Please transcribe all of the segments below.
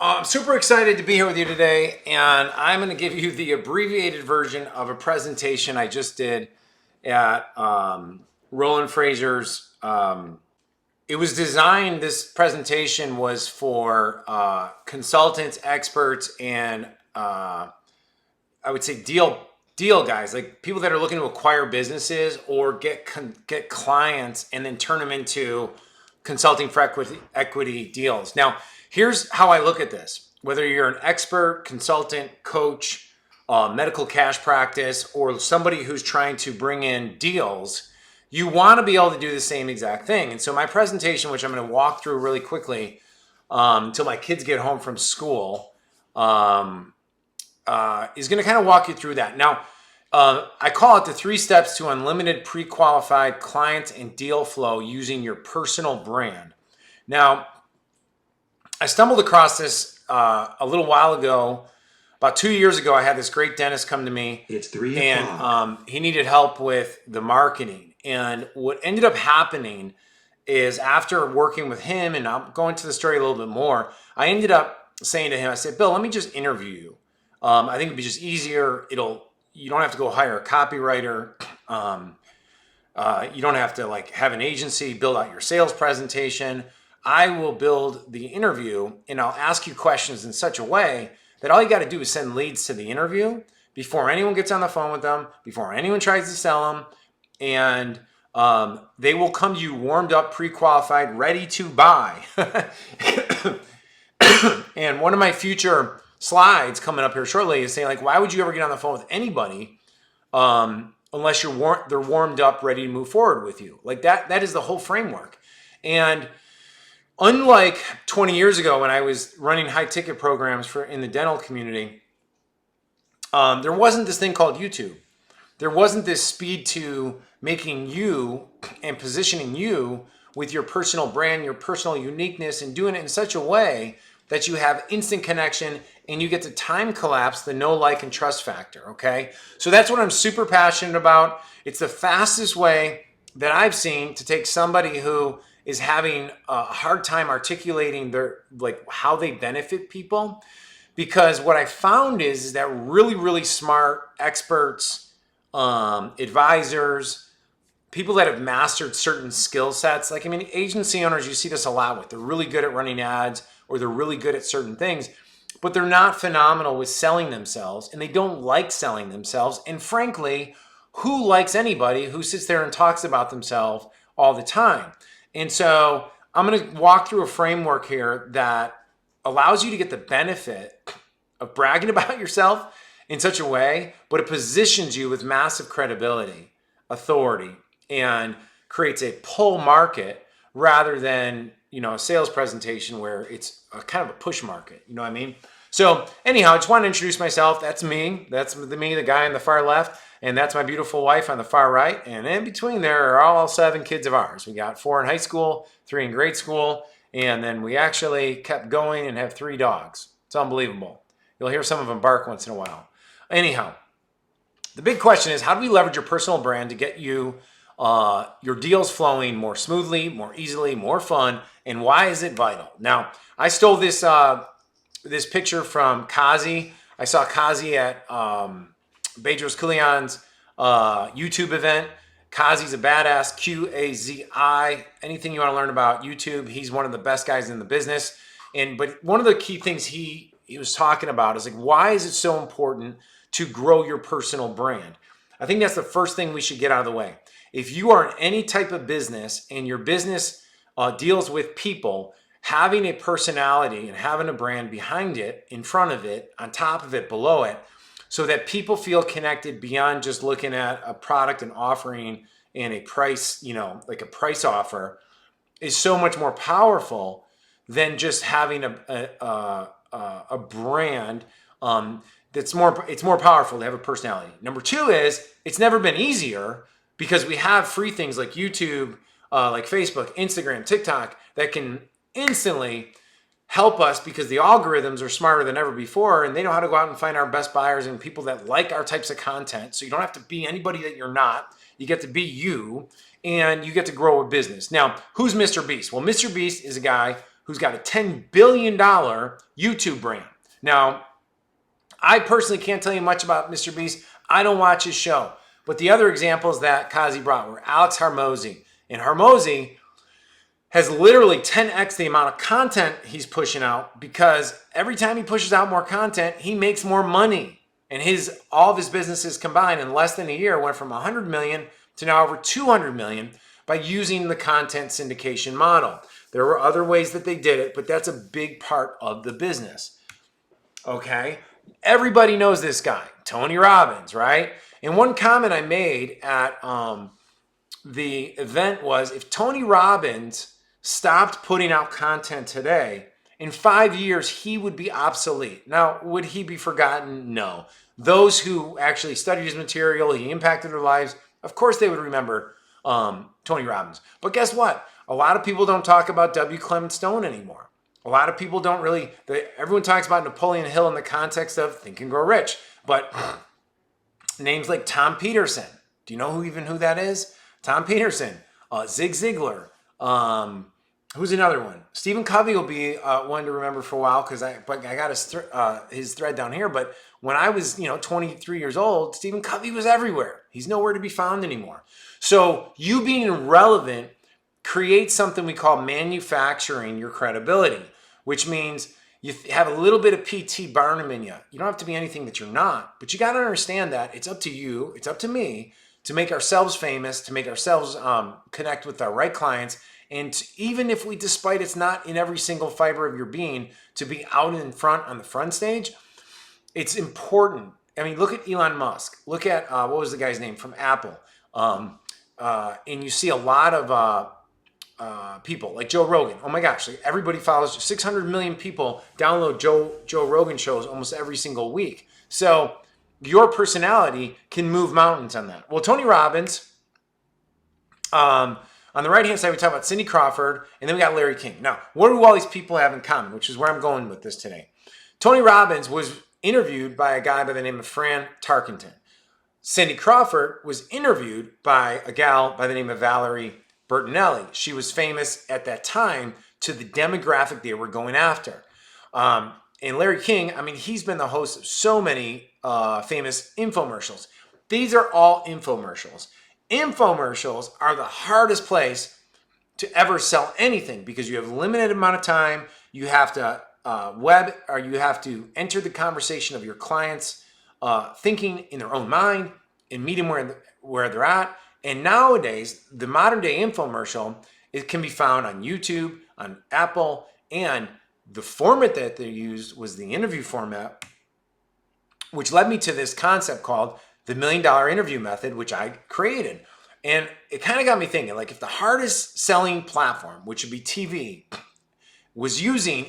I'm super excited to be here with you today, and I'm going to give you the abbreviated version of a presentation I just did at Roland Fraser's. It was designed, this presentation was for consultants, experts, and I would say deal guys, like people that are looking to acquire businesses or get clients and then turn them into consulting for equity deals. Now, here's how I look at this. Whether you're an expert, consultant, coach, medical cash practice, or somebody who's trying to bring in deals, you want to be able to do the same exact thing. And so my presentation, which I'm going to walk through really quickly until my kids get home from school, is going to kind of walk you through that. Now, I call it the 3 steps to unlimited pre-qualified client and deal flow using your personal brand. Now, I stumbled across this a little while ago. About 2 years ago, I had this great dentist come to me. It's 3 o'clock. And he needed help with the marketing. And what ended up happening is after working with him, and I'll go into the story a little bit more, I ended up saying to him, I said, Bill, let me just interview you. I think it'd be just easier. You don't have to go hire a copywriter. You don't have to have an agency, build out your sales presentation. I will build the interview and I'll ask you questions in such a way that all you got to do is send leads to the interview before anyone gets on the phone with them, before anyone tries to sell them. And they will come to you warmed up, pre-qualified, ready to buy. And one of my future slides coming up here shortly is saying, why would you ever get on the phone with anybody unless they're warmed up, ready to move forward with you? That is the whole framework. And unlike 20 years ago when I was running high ticket programs in the dental community, there wasn't this thing called YouTube. There wasn't this speed to making you and positioning you with your personal brand, your personal uniqueness, and doing it in such a way that you have instant connection and you get to time collapse the know, like, and trust factor, okay? So that's what I'm super passionate about. It's the fastest way that I've seen to take somebody who is having a hard time articulating how they benefit people. Because what I found is that really, really smart experts, advisors, people that have mastered certain skill sets, agency owners, you see this a lot with. They're really good at running ads or they're really good at certain things, but they're not phenomenal with selling themselves and they don't like selling themselves. And frankly, who likes anybody who sits there and talks about themselves all the time? And so I'm going to walk through a framework here that allows you to get the benefit of bragging about yourself in such a way, but it positions you with massive credibility, authority, and creates a pull market rather than, a sales presentation where it's a kind of a push market. You know what I mean? So anyhow, I just want to introduce myself. That's me. That's me, the guy on the far left. And that's my beautiful wife on the far right. And in between there are all 7 kids of ours. We got 4 in high school, 3 in grade school. And then we actually kept going and have 3 dogs. It's unbelievable. You'll hear some of them bark once in a while. Anyhow, the big question is, how do we leverage your personal brand to get you your deals flowing more smoothly, more easily, more fun, and why is it vital? Now, I stole this this picture from Kazi. I saw Kazi at Bedros Kilian's YouTube event. Kazi's a badass, Qazi. Anything you want to learn about YouTube, he's one of the best guys in the business. But one of the key things he was talking about is why is it so important to grow your personal brand? I think that's the first thing we should get out of the way. If you are in any type of business and your business deals with people, having a personality and having a brand behind it, in front of it, on top of it, below it, so that people feel connected beyond just looking at a product and offering and a price, like a price offer, is so much more powerful than just having a brand. It's more powerful to have a personality. Number 2 is it's never been easier because we have free things like YouTube, like Facebook, Instagram, TikTok that can instantly help us because the algorithms are smarter than ever before and they know how to go out and find our best buyers and people that like our types of content. So you don't have to be anybody that you're not. You get to be you and you get to grow a business. Now, who's Mr. Beast? Well, Mr. Beast is a guy who's got a $10 billion YouTube brand. Now, I personally can't tell you much about Mr. Beast. I don't watch his show. But the other examples that Kazi brought were Alex Hormozi. And Hormozi has literally 10x the amount of content he's pushing out, because every time he pushes out more content, he makes more money. And all of his businesses combined in less than a year went from 100 million to now over 200 million by using the content syndication model. There were other ways that they did it, but that's a big part of the business. Okay? Everybody knows this guy, Tony Robbins, right? And one comment I made at the event was, if Tony Robbins stopped putting out content today, in 5 years, he would be obsolete. Now, would he be forgotten? No. Those who actually studied his material, he impacted their lives, of course they would remember Tony Robbins. But guess what? A lot of people don't talk about W. Clement Stone anymore. A lot of people don't really, everyone talks about Napoleon Hill in the context of Think and Grow Rich. But names like Tom Peterson, do you know who that is? Tom Peterson, Zig Ziglar, who's another one? Stephen Covey will be one to remember for a while, because I got his thread down here. But when I was 23 years old, Stephen Covey was everywhere. He's nowhere to be found anymore. So you being relevant creates something we call manufacturing your credibility, which means you have a little bit of P.T. Barnum in you. You don't have to be anything that you're not, but you got to understand that it's up to you, it's up to me to make ourselves famous, to make ourselves connect with our right clients. And even if despite it's not in every single fiber of your being, to be out in front on the front stage, it's important. I mean, look at Elon Musk. Look at, what was the guy's name from Apple? And you see a lot of people like Joe Rogan. Oh my gosh, like everybody follows. 600 million people download Joe Rogan shows almost every single week. So your personality can move mountains on that. Well, Tony Robbins, on the right-hand side, we talk about Cindy Crawford, and then we got Larry King. Now, what do all these people have in common, which is where I'm going with this today? Tony Robbins was interviewed by a guy by the name of Fran Tarkenton. Cindy Crawford was interviewed by a gal by the name of Valerie Bertinelli. She was famous at that time to the demographic they were going after. And Larry King, I mean, he's been the host of so many famous infomercials. These are all infomercials. Infomercials are the hardest place to ever sell anything, because you have a limited amount of time. You have to you have to enter the conversation of your clients, thinking in their own mind and meet them where they're at. And nowadays, the modern day infomercial, it can be found on YouTube, on Apple, and the format that they used was the interview format, which led me to this concept called the $1 Million Interview Method, which I created. And it kind of got me thinking, like, if the hardest selling platform, which would be TV, was using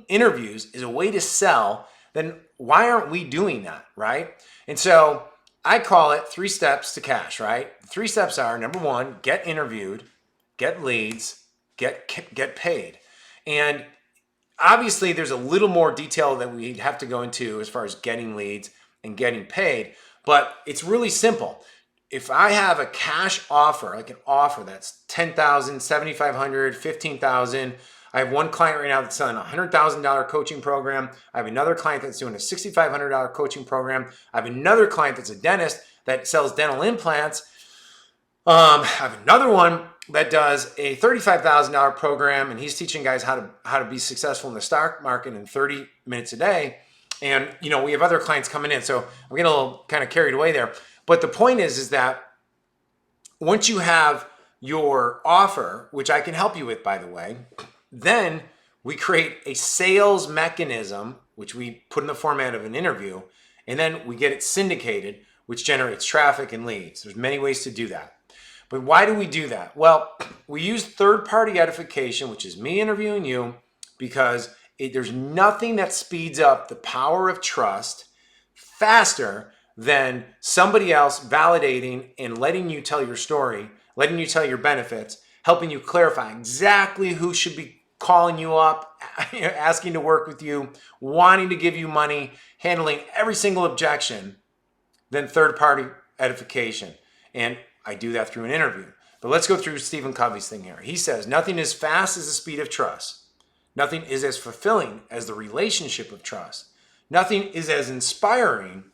interviews as a way to sell, then why aren't we doing that, right? And so I call it 3 steps to cash, right? The 3 steps are, number 1, get interviewed, get leads, get paid. And obviously there's a little more detail that we have to go into as far as getting leads and getting paid, but it's really simple. If I have a cash offer, like an offer that's $10,000, $7,500, $15,000, I have one client right now that's selling a $100,000 coaching program. I have another client that's doing a $6,500 coaching program. I have another client that's a dentist that sells dental implants. I have another one that does a $35,000 program, and he's teaching guys how to be successful in the stock market in 30 minutes a day. And we have other clients coming in, so I'm getting a little kind of carried away there. But the point is that once you have your offer, which I can help you with, by the way, then we create a sales mechanism, which we put in the format of an interview, and then we get it syndicated, which generates traffic and leads. There's many ways to do that. But why do we do that? Well, we use third-party edification, which is me interviewing you, because there's nothing that speeds up the power of trust faster than somebody else validating and letting you tell your story, letting you tell your benefits, helping you clarify exactly who should be calling you up, asking to work with you, wanting to give you money, handling every single objection, than third-party edification. And I do that through an interview. But let's go through Stephen Covey's thing here. He says, nothing as fast as the speed of trust. Nothing is as fulfilling as the relationship of trust. Nothing is as inspiring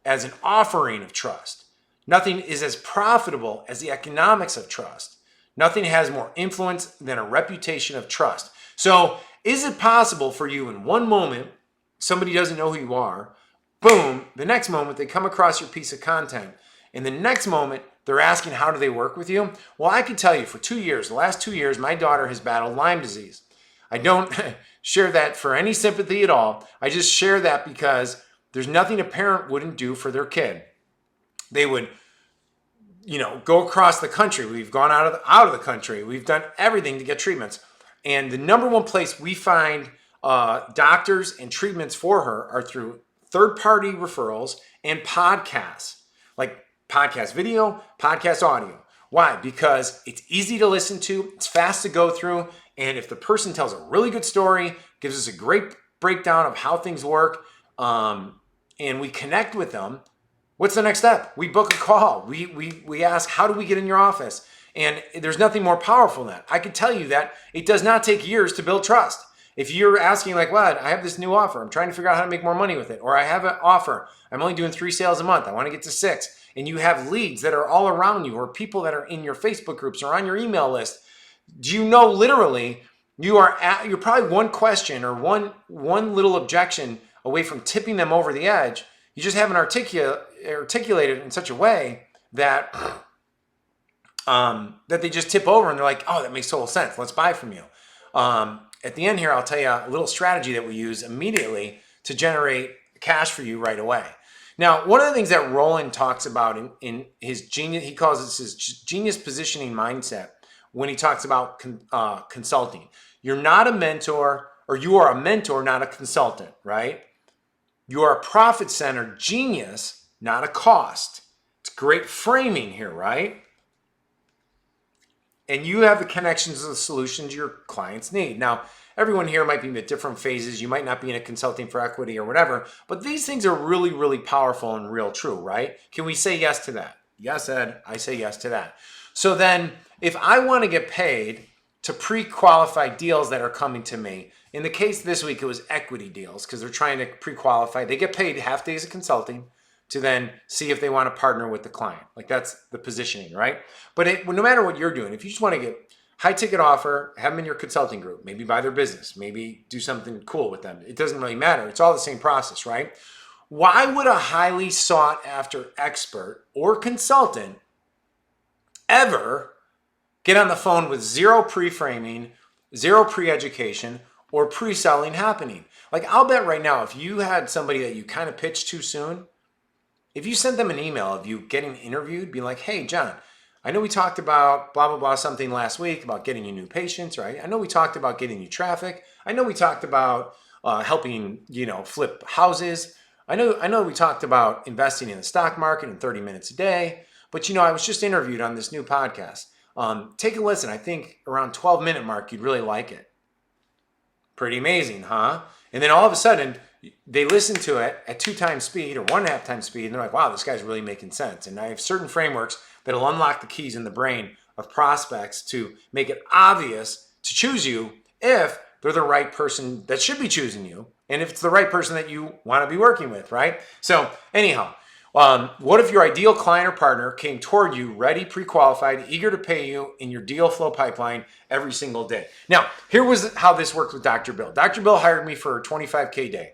as an offering of trust. Nothing is as profitable as the economics of trust. Nothing has more influence than a reputation of trust. So, is it possible for you in one moment, somebody doesn't know who you are, boom, the next moment they come across your piece of content, and the next moment they're asking how do they work with you? Well, I can tell you for 2 years, the last 2 years, my daughter has battled Lyme disease. I don't share that for any sympathy at all. I just share that because there's nothing a parent wouldn't do for their kid. They would, go across the country. We've gone out of the country. We've done everything to get treatments. And the number one place we find doctors and treatments for her are through third-party referrals and podcasts, like podcast video, podcast audio. Why? Because it's easy to listen to, it's fast to go through, and if the person tells a really good story, gives us a great breakdown of how things work, and we connect with them, what's the next step? We book a call. We ask, how do we get in your office? And there's nothing more powerful than that. I can tell you that it does not take years to build trust. If you're asking like, what, I have this new offer. I'm trying to figure out how to make more money with it. Or I have an offer. I'm only doing 3 sales a month. I want to get to 6. And you have leads that are all around you or people that are in your Facebook groups or on your email list. Do you know literally you're probably one question or one little objection away from tipping them over the edge. You just haven't articulated it in such a way that that they just tip over and they're like, oh, that makes total sense. Let's buy from you. At the end here, I'll tell you a little strategy that we use immediately to generate cash for you right away. Now, one of the things that Roland talks about in his genius, he calls this his genius positioning mindset when he talks about consulting. You're not a mentor, or you are a mentor, not a consultant, right? You are a profit-centered genius, not a cost. It's great framing here, right? And you have the connections to the solutions your clients need. Now, everyone here might be in different phases. You might not be in a consulting for equity or whatever, but these things are really, really powerful and real true, right? Can we say yes to that? Yes, Ed, I say yes to that. So then if I want to get paid to pre-qualify deals that are coming to me, in the case this week, it was equity deals because they're trying to pre-qualify. They get paid half days of consulting to then see if they want to partner with the client. Like that's the positioning, right? But no matter what you're doing, if you just want to get high ticket offer, have them in your consulting group, maybe buy their business, maybe do something cool with them. It doesn't really matter. It's all the same process, right? Why would a highly sought after expert or consultant ever get on the phone with zero pre-framing, zero pre-education, or pre-selling happening? Like I'll bet right now, if you had somebody that you kind of pitched too soon, if you sent them an email of you getting interviewed, being like, hey, John, I know we talked about blah, blah, blah, something last week about getting you new patients, right? I know we talked about getting you traffic. I know we talked about helping, flip houses. I know we talked about investing in the stock market in 30 minutes a day. But, I was just interviewed on this new podcast. Take a listen. I think around 12-minute mark, you'd really like it. Pretty amazing, huh? And then all of a sudden, they listen to it at 2 times speed or 1.5 times speed, and they're like, wow, this guy's really making sense. And I have certain frameworks that'll unlock the keys in the brain of prospects to make it obvious to choose you if they're the right person that should be choosing you, and if it's the right person that you want to be working with, right? So anyhow, what if your ideal client or partner came toward you ready, pre-qualified, eager to pay you in your deal flow pipeline every single day? Now, here was how this worked with Dr. Bill. Dr. Bill hired me for a $25K a day.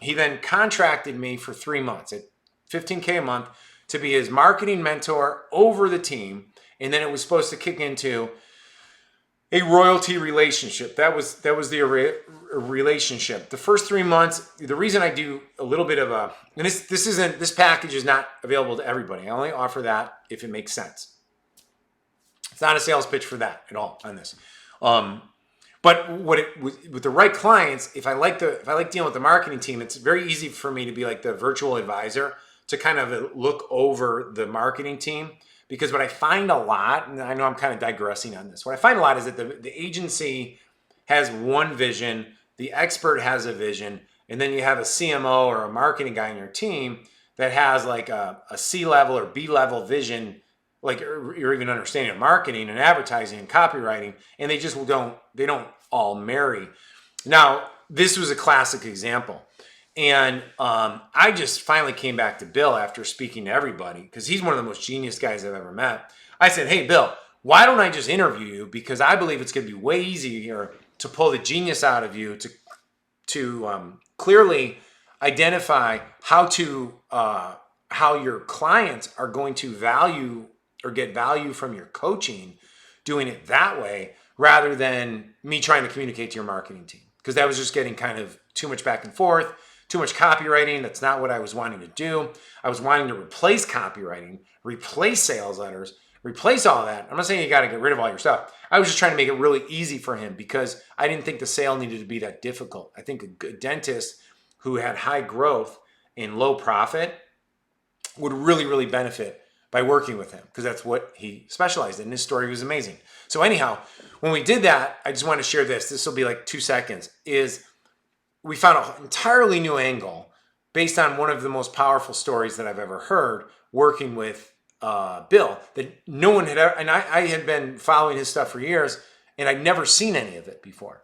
He then contracted me for 3 months at $15K a month to be his marketing mentor over the team. And then it was supposed to kick into a royalty relationship. That was the relationship. The first 3 months, the reason I do a little bit of and this package is not available to everybody. I only offer that if it makes sense. It's not a sales pitch for that at all on this. But with the right clients, if I like dealing with the marketing team, it's very easy for me to be like the virtual advisor to kind of look over the marketing team. Because what I find a lot, and I know I'm kind of digressing on this, what I find a lot is that the agency has one vision, the expert has a vision, and then you have a CMO or a marketing guy in your team that has like a C-level or B-level vision, like you're even understanding of marketing and advertising and copywriting, and they just don't all merry. Now, this was a classic example. And I just finally came back to Bill after speaking to everybody, because he's one of the most genius guys I've ever met. I said, hey, Bill, why don't I just interview you? Because I believe it's going to be way easier to pull the genius out of you, to clearly identify how your clients are going to value or get value from your coaching, doing it that way, rather than me trying to communicate to your marketing team. Because that was just getting kind of too much back and forth, too much copywriting. That's not what I was wanting to do. I was wanting to replace copywriting, replace sales letters, replace all that. I'm not saying you got to get rid of all your stuff. I was just trying to make it really easy for him, because I didn't think the sale needed to be that difficult. I think a good dentist who had high growth and low profit would really, really benefit by working with him, because that's what he specialized in. His story was amazing. So anyhow, when we did that, I just want to share this. This will be like 2 seconds. Is we found an entirely new angle based on one of the most powerful stories that I've ever heard, working with Bill, that no one had ever, and I had been following his stuff for years, and I'd never seen any of it before.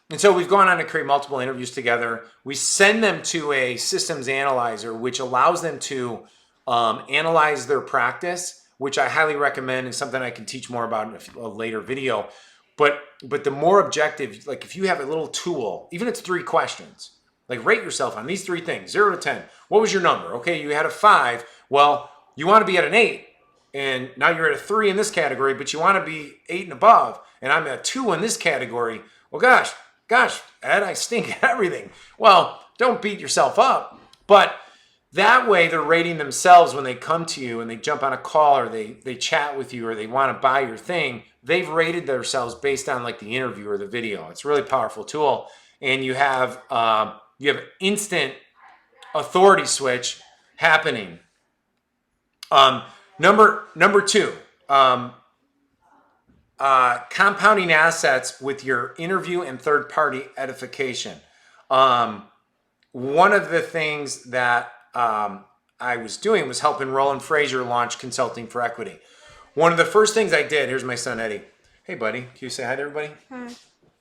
And so we've gone on to create multiple interviews together. We send them to a systems analyzer, which allows them to analyze their practice, which I highly recommend, and something I can teach more about in a later video. But the more objective, like if you have a little tool, even if it's 3 questions, like rate yourself on these 3 things, 0 to 10. What was your number? Okay, you had a 5. Well, you want to be at an 8, and now you're at a 3 in this category, but you want to be 8 and above, and I'm at 2 in this category. Well, gosh, Ed, I stink at everything. Well, don't beat yourself up, but that way they're rating themselves when they come to you and they jump on a call, or they chat with you, or they want to buy your thing. They've rated themselves based on like the interview or the video. It's a really powerful tool, and you have instant authority switch happening. Number 2, compounding assets with your interview and third-party edification. One of the things that I was doing was helping Roland Frazier launch Consulting for Equity. One of the first things I did, here's my son, Eddie. Hey, buddy. Can you say hi to everybody? Hi.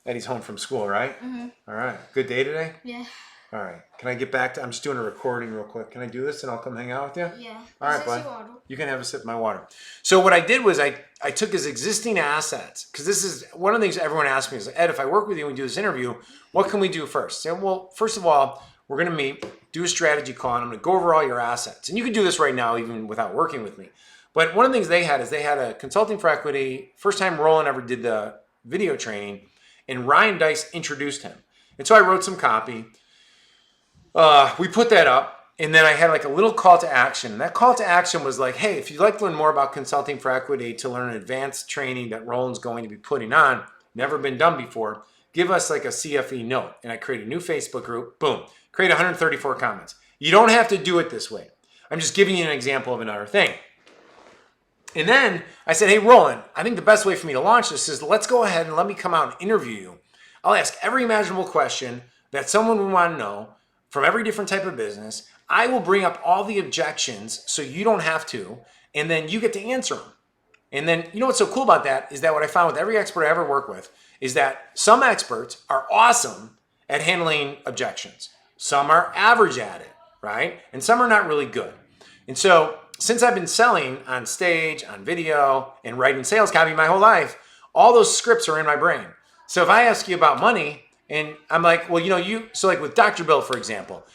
Eddie's home from school, right? Mm-hmm. All right. Good day today? Yeah. All right. Can I get back to, I'm just doing a recording real quick. Can I do this and I'll come hang out with you? Yeah. All right, bud. You can have a sip of my water. So what I did was I took his existing assets, because this is one of the things everyone asks me is, Ed, if I work with you and we do this interview, what can we do first? So, well, first of all, we're going to meet, do a strategy call, and I'm going to go over all your assets. And you can do this right now even without working with me. But one of the things they had is they had a Consulting for Equity. First time Roland ever did the video training, and Ryan Dice introduced him. And so I wrote some copy. We put that up, and then I had like a little call to action. And that call to action was like, hey, if you'd like to learn more about Consulting for Equity, to learn advanced training that Roland's going to be putting on, never been done before, give us like a CFE note. And I created a new Facebook group. Boom. Create 134 comments. You don't have to do it this way. I'm just giving you an example of another thing. And then I said, hey, Roland, I think the best way for me to launch this is let's go ahead and let me come out and interview you. I'll ask every imaginable question that someone would want to know from every different type of business. I will bring up all the objections so you don't have to, and then you get to answer them. And then, you know what's so cool about that is that what I found with every expert I ever work with is that some experts are awesome at handling objections. Some are average at it, right? And some are not really good. And so since I've been selling on stage, on video, and writing sales copy my whole life, all those scripts are in my brain. So if I ask you about money, and I'm like, well, so like with Dr. Bill, for example,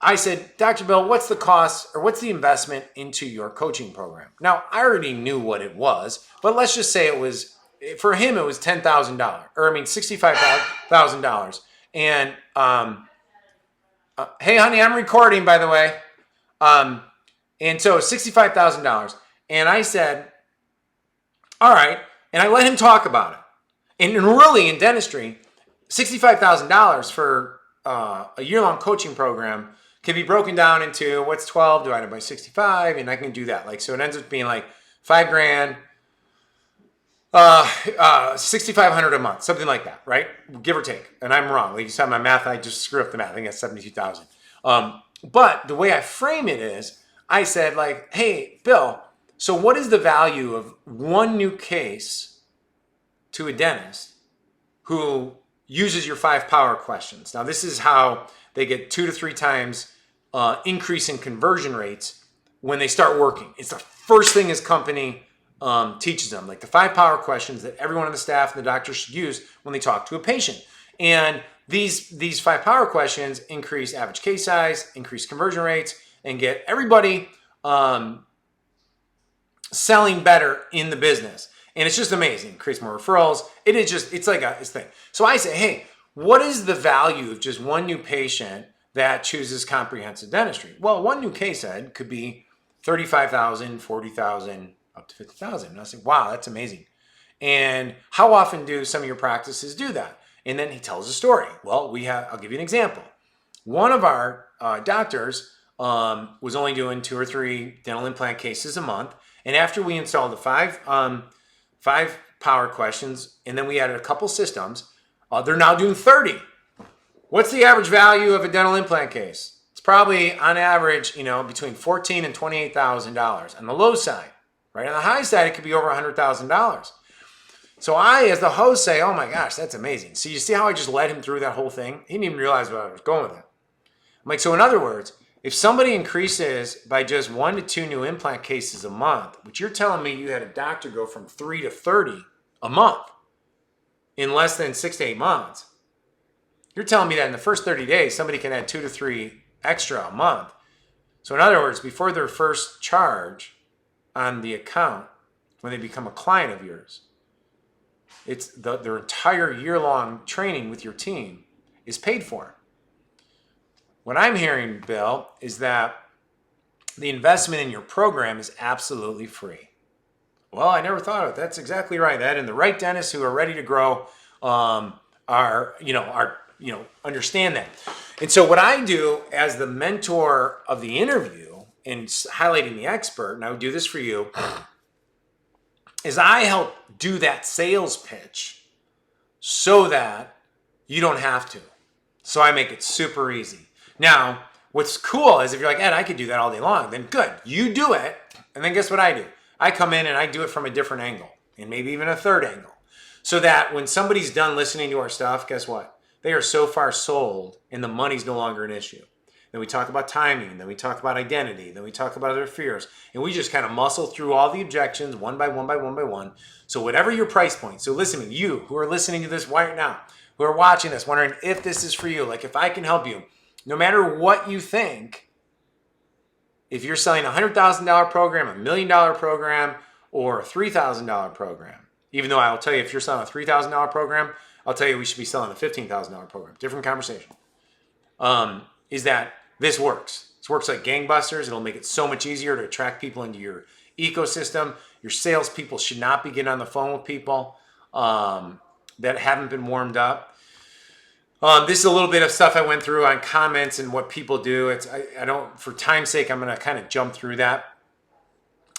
I said, Dr. Bill, what's the cost or what's the investment into your coaching program? Now, I already knew what it was, but let's just say it was, for him, it was $10,000, or $65,000. And, hey, honey, I'm recording, by the way. And so $65,000. And I said, all right. And I let him talk about it. And really, in dentistry, $65,000 for a year-long coaching program can be broken down into what's 12 divided by 65, and I can do that. Like, so it ends up being like $5,000, 6,500 a month, something like that, right? Give or take. And I'm wrong. Like you saw my math, I just screwed up the math. I think that's 72,000. But the way I frame it is, I said like, hey, Bill, so what is the value of one new case to a dentist who uses your 5 power questions. Now, this is how they get 2 to 3 times increase in conversion rates when they start working. It's the first thing his company teaches them, like the 5 power questions that everyone on the staff and the doctor should use when they talk to a patient. And these 5 power questions increase average case size, increase conversion rates, and get everybody selling better in the business. And it's just amazing. It creates more referrals. It's like this thing. So I say, hey, what is the value of just one new patient that chooses comprehensive dentistry? Well, one new case ed could be 35,000, 40,000, up to 50,000. And I say, wow, that's amazing. And how often do some of your practices do that? And then he tells a story. Well, I'll give you an example. One of our doctors was only doing 2 or 3 dental implant cases a month. And after we installed the 5 power questions, and then we added a couple systems, they're now doing 30. What's the average value of a dental implant case? It's probably on average, between $14,000 and $28,000 on the low side. Right on the high side, it could be over $100,000. So I, as the host, say, oh my gosh, that's amazing. So you see how I just led him through that whole thing? He didn't even realize where I was going with it. I'm like, so in other words, if somebody increases by just 1 to 2 new implant cases a month, which you're telling me you had a doctor go from 3 to 30 a month in less than 6 to 8 months, you're telling me that in the first 30 days, somebody can add 2 to 3 extra a month. So in other words, before their first charge on the account, when they become a client of yours, it's their entire year-long training with your team is paid for. What I'm hearing, Bill, is that the investment in your program is absolutely free. Well, I never thought of it. That's exactly right, Ed. And the right dentists who are ready to grow understand that. And so what I do as the mentor of the interview and highlighting the expert, and I would do this for you, is I help do that sales pitch so that you don't have to. So I make it super easy. Now, what's cool is if you're like, Ed, I could do that all day long, then good. You do it, and then guess what I do? I come in and I do it from a different angle, and maybe even a third angle. So that when somebody's done listening to our stuff, guess what? They are so far sold, and the money's no longer an issue. Then we talk about timing, then we talk about identity, then we talk about their fears, and we just kind of muscle through all the objections one by one by one by one. So whatever your price point, so listen to me, you who are listening to this right now, who are watching this, wondering if this is for you, like if I can help you, no matter what you think, if you're selling a $100,000 program, $1 million program, or a $3,000 program, even though I will tell you if you're selling a $3,000 program, I'll tell you we should be selling a $15,000 program. Different conversation. Is that this works. This works like gangbusters. It'll make it so much easier to attract people into your ecosystem. Your salespeople should not be getting on the phone with people that haven't been warmed up. This is a little bit of stuff I went through on comments and what people do. I don't, for time's sake, I'm going to kind of jump through that.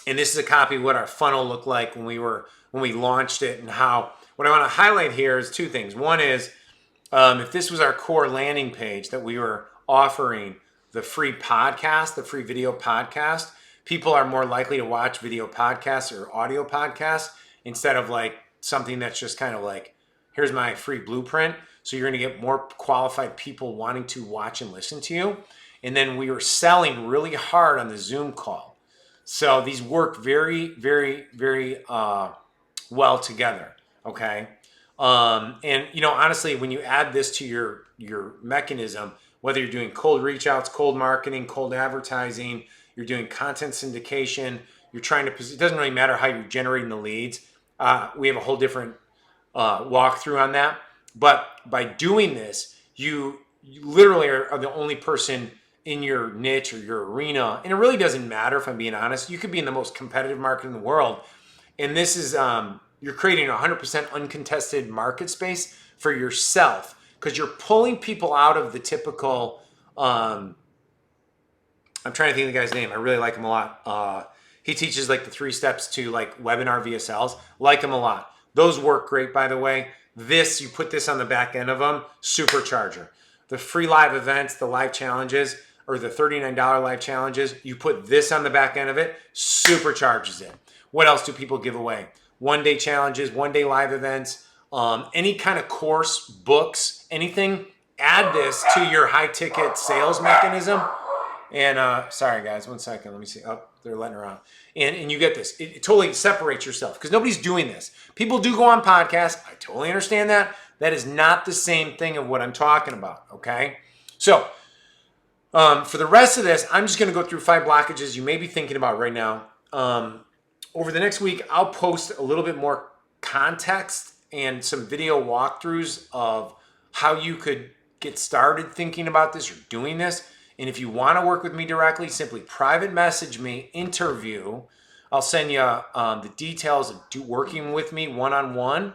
And this is a copy of what our funnel looked like when we launched it, and how. What I want to highlight here is 2 things. One is if this was our core landing page that we were offering the free podcast, the free video podcast, people are more likely to watch video podcasts or audio podcasts instead of like something that's just kind of like, here's my free blueprint. So you're going to get more qualified people wanting to watch and listen to you. And then we were selling really hard on the Zoom call. So these work very, very, very well together. Okay. And honestly, when you add this to your mechanism, whether you're doing cold reach outs, cold marketing, cold advertising, you're doing content syndication, you're trying to, it doesn't really matter how you're generating the leads. We have a whole different walkthrough on that. But by doing this, you literally are the only person in your niche or your arena. And it really doesn't matter, if I'm being honest. You could be in the most competitive market in the world. And this is, you're creating a 100% uncontested market space for yourself, because you're pulling people out of the typical, I'm trying to think of the guy's name. I really like him a lot. He teaches like the 3 steps to like webinar VSLs. Like him a lot. Those work great, by the way. You put this on the back end of them, supercharger. The free live events, the live challenges, or the $39 live challenges, you put this on the back end of it, supercharges it. What else do people give away? 1-day challenges, 1-day live events, any kind of course, books, anything, add this to your high ticket sales mechanism. And sorry guys, 1 second, let me see. Oh, they're letting her out. And you get this. It totally separates yourself because nobody's doing this. People do go on podcasts. I totally understand that. That is not the same thing of what I'm talking about, okay? So for the rest of this, I'm just going to go through 5 blockages you may be thinking about right now. Over the next week, I'll post a little bit more context and some video walkthroughs of how you could get started thinking about this or doing this. And if you want to work with me directly, simply private message me, interview. I'll send you the details of working with me one-on-one.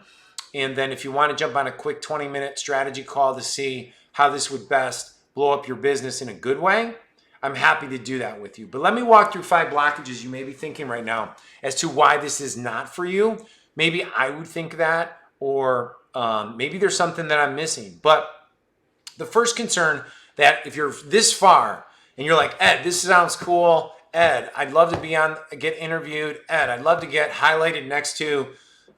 And then if you want to jump on a quick 20-minute strategy call to see how this would best blow up your business in a good way, I'm happy to do that with you. But let me walk through 5 blockages you may be thinking right now as to why this is not for you. Maybe I would think that, or maybe there's something that I'm missing. But the first concern that if you're this far and you're like, Ed, this sounds cool. Ed, I'd love to get interviewed. Ed, I'd love to get highlighted next to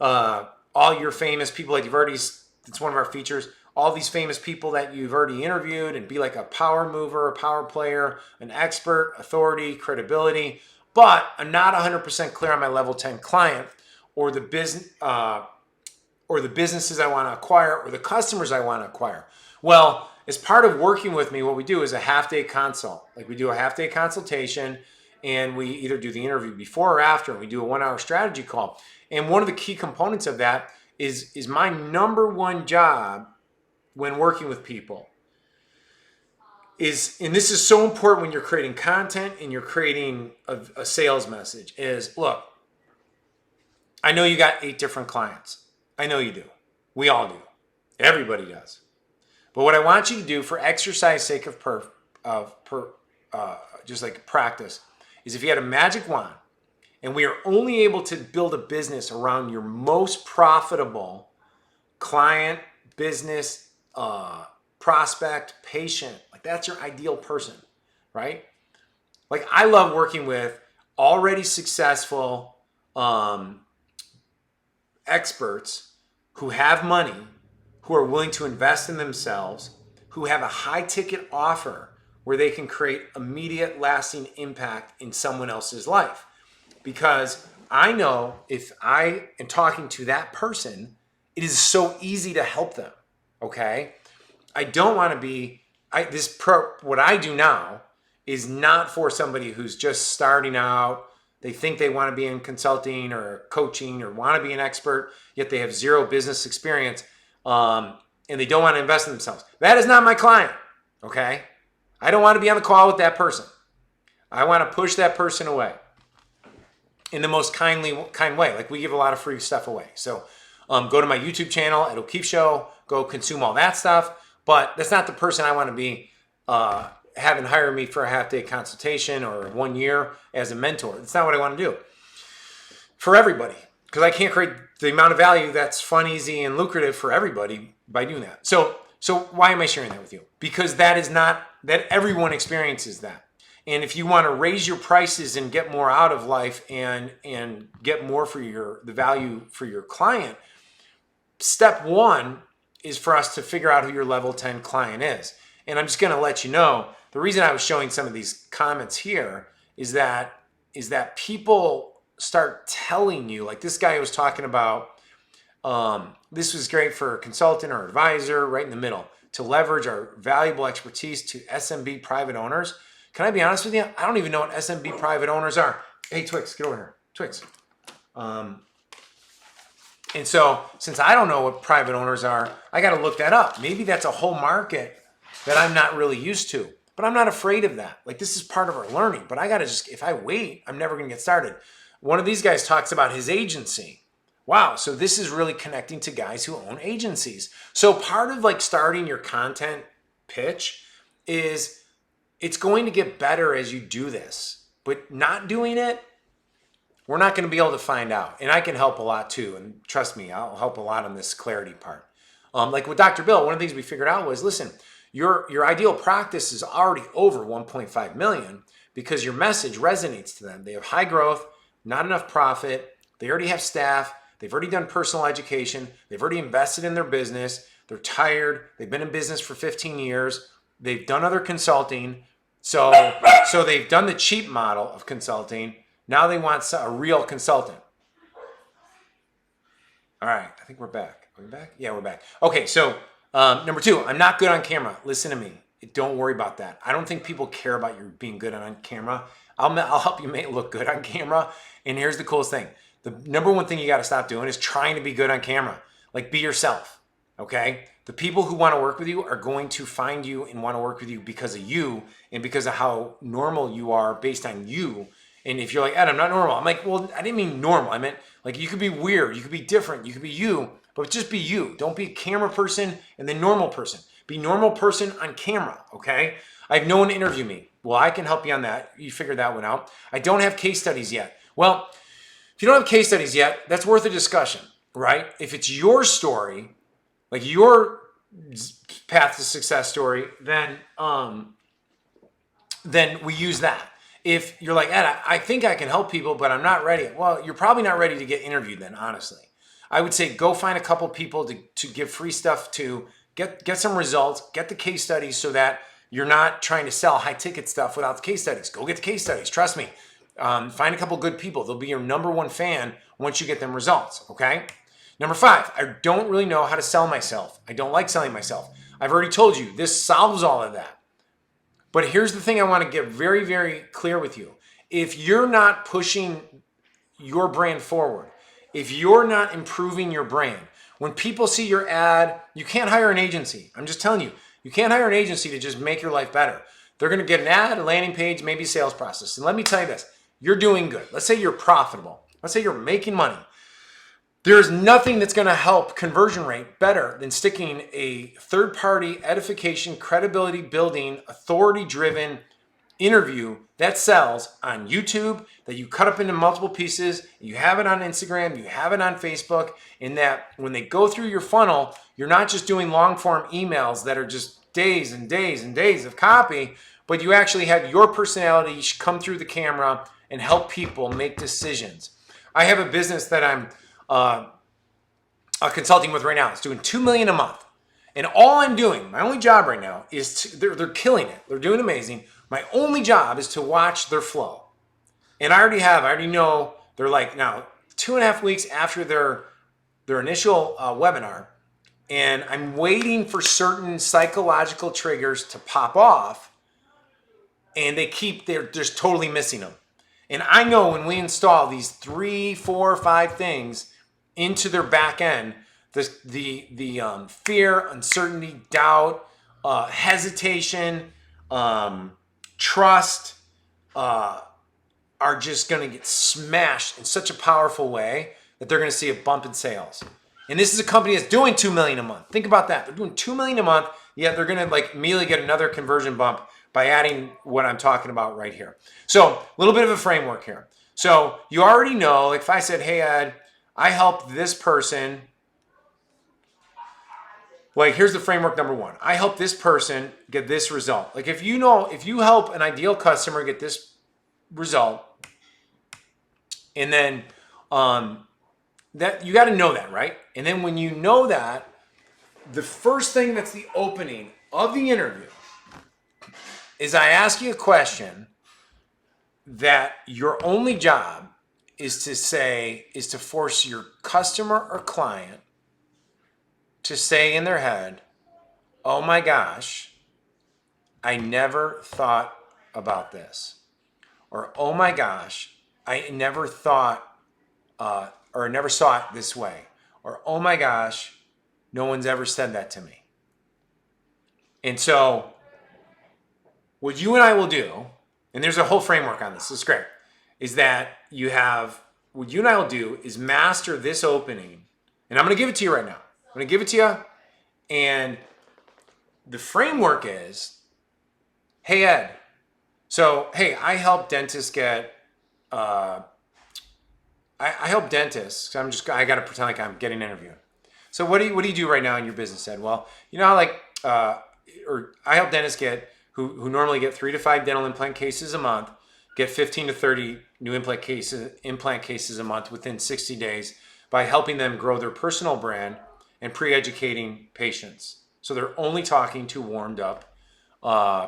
all your famous people that you've already, it's one of our features, all these famous people that you've already interviewed and be like a power mover, a power player, an expert, authority, credibility. But I'm not 100% clear on my level 10 client or the business, or the businesses I want to acquire or the customers I want to acquire. Well, as part of working with me, what we do is a half-day consult. Like we do a half-day consultation and we either do the interview before or after, and we do a 1-hour strategy call. And one of the key components of that is my number one job when working with people is, and this is so important when you're creating content and you're creating a sales message, is look, I know you got 8 different clients. I know you do. We all do. Everybody does. But what I want you to do for exercise sake of just like practice is if you had a magic wand and we are only able to build a business around your most profitable client, business, prospect, patient, like that's your ideal person, right? Like I love working with already successful experts who have money, who are willing to invest in themselves, who have a high ticket offer where they can create immediate lasting impact in someone else's life. Because I know if I am talking to that person, it is so easy to help them, okay? I don't want to be, what I do now is not for somebody who's just starting out. They think they want to be in consulting or coaching or want to be an expert, yet they have 0 business experience. And they don't want to invest in themselves. That is not my client, okay? I don't want to be on the call with that person. I want to push that person away in the most kind way. Like we give a lot of free stuff away. So go to my YouTube channel, Ed O'Keefe Show, go consume all that stuff. But that's not the person I want to be having hire me for a half-day consultation or 1 year as a mentor. That's not what I want to do for everybody. Because I can't create the amount of value that's fun, easy, and lucrative for everybody by doing that. So why am I sharing that with you? Because that everyone experiences that. And if you want to raise your prices and get more out of life and get more for the value for your client, step 1 is for us to figure out who your level 10 client is. And I'm just going to let you know, the reason I was showing some of these comments here is that people start telling you, like this guy was talking about, this was great for a consultant or advisor, right in the middle, to leverage our valuable expertise to SMB private owners. Can I be honest with you? I don't even know what SMB private owners are. Hey, Twix, get over here. Twix. And so since I don't know what private owners are, I got to look that up. Maybe that's a whole market that I'm not really used to, but I'm not afraid of that. Like this is part of our learning, but I got to if I wait, I'm never going to get started. One of these guys talks about his agency. Wow, so this is really connecting to guys who own agencies. So part of like starting your content pitch is it's going to get better as you do this, but not doing it, we're not going to be able to find out. And I can help a lot too. And trust me, I'll help a lot on this clarity part. Like with Dr. Bill, one of the things we figured out was, listen, your ideal practice is already over 1.5 million because your message resonates to them. They have high growth, not enough profit. They already have staff. They've already done personal education. They've already invested in their business. They're tired. They've been in business for 15 years. They've done other consulting. So they've done the cheap model of consulting. Now they want a real consultant. All right, I think we're back. Are we back? Yeah, we're back. Okay, so number 2, I'm not good on camera. Listen to me. Don't worry about that. I don't think people care about you being good on camera. I'll help you look good on camera. And here's the coolest thing. The number one thing you got to stop doing is trying to be good on camera. Like, be yourself, okay? The people who want to work with you are going to find you and want to work with you because of you and because of how normal you are based on you. And if you're like, Ed, I'm not normal. I'm like, well, I didn't mean normal. I meant like you could be weird. You could be different. You could be you, but just be you. Don't be a camera person and then normal person. Be normal person on camera, okay? I have no one to interview me. Well, I can help you on that. You figure that one out. I don't have case studies yet. Well, if you don't have case studies yet, that's worth a discussion, right? If it's your story, like your path to success story, then we use that. If you're like, Ed, I think I can help people, but I'm not ready. Well, you're probably not ready to get interviewed then, honestly. I would say go find a couple people to give free stuff to, get some results, get the case studies so that you're not trying to sell high ticket stuff without the case studies. Go get the case studies, trust me. Find a couple good people. They'll be your number one fan once you get them results, okay? Number 5, I don't really know how to sell myself. I don't like selling myself. I've already told you, this solves all of that. But here's the thing I want to get very, very clear with you. If you're not pushing your brand forward, if you're not improving your brand, when people see your ad, you can't hire an agency. I'm just telling you, you can't hire an agency to just make your life better. They're going to get an ad, a landing page, maybe a sales process. And let me tell you this, you're doing good. Let's say you're profitable. Let's say you're making money. There's nothing that's going to help conversion rate better than sticking a third-party edification, credibility building, authority-driven interview that sells on YouTube, that you cut up into multiple pieces, you have it on Instagram, you have it on Facebook, and that when they go through your funnel, you're not just doing long-form emails that are just days and days and days of copy, but you actually have your personality come through the camera and help people make decisions. I have a business that I'm consulting with right now. It's doing $2 million a month. And all I'm doing, my only job right now is they're killing it. They're doing amazing. My only job is to watch their flow. And I already know they're like now 2.5 weeks after their initial webinar. And I'm waiting for certain psychological triggers to pop off. And they're just totally missing them. And I know when we install these 3, 4, 5 things into their back end, the fear, uncertainty, doubt, hesitation, trust are just going to get smashed in such a powerful way that they're going to see a bump in sales. And this is a company that's doing $2 million a month. Think about that. They're doing $2 million a month, yet they're going to like immediately get another conversion bump by adding what I'm talking about right here. So a little bit of a framework here. So you already know, like if I said, hey, Ed, I helped this person. Like here's the framework number 1. I help this person get this result. Like if you help an ideal customer get this result, and then that you got to know that, right? And then when you know that, the first thing that's the opening of the interview is I ask you a question that your only job is to force your customer or client to say in their head, oh my gosh, I never thought about this. Or, oh my gosh, I never thought, or never saw it this way. Or, oh my gosh, no one's ever said that to me. And so, what you and I will do, and there's a whole framework on this, it's great, is that what you and I will do is master this opening. And I'm going to give it to you right now. I'm going to give it to you. And the framework is, hey, Ed. So, hey, I help dentists get, I help dentists. I got to pretend like I'm getting interviewed. So what do you do right now in your business, Ed? Well, you know how or I help dentists who normally get 3 to 5 dental implant cases a month, get 15 to 30 new implant cases a month within 60 days by helping them grow their personal brand and pre-educating patients. So they're only talking to warmed up,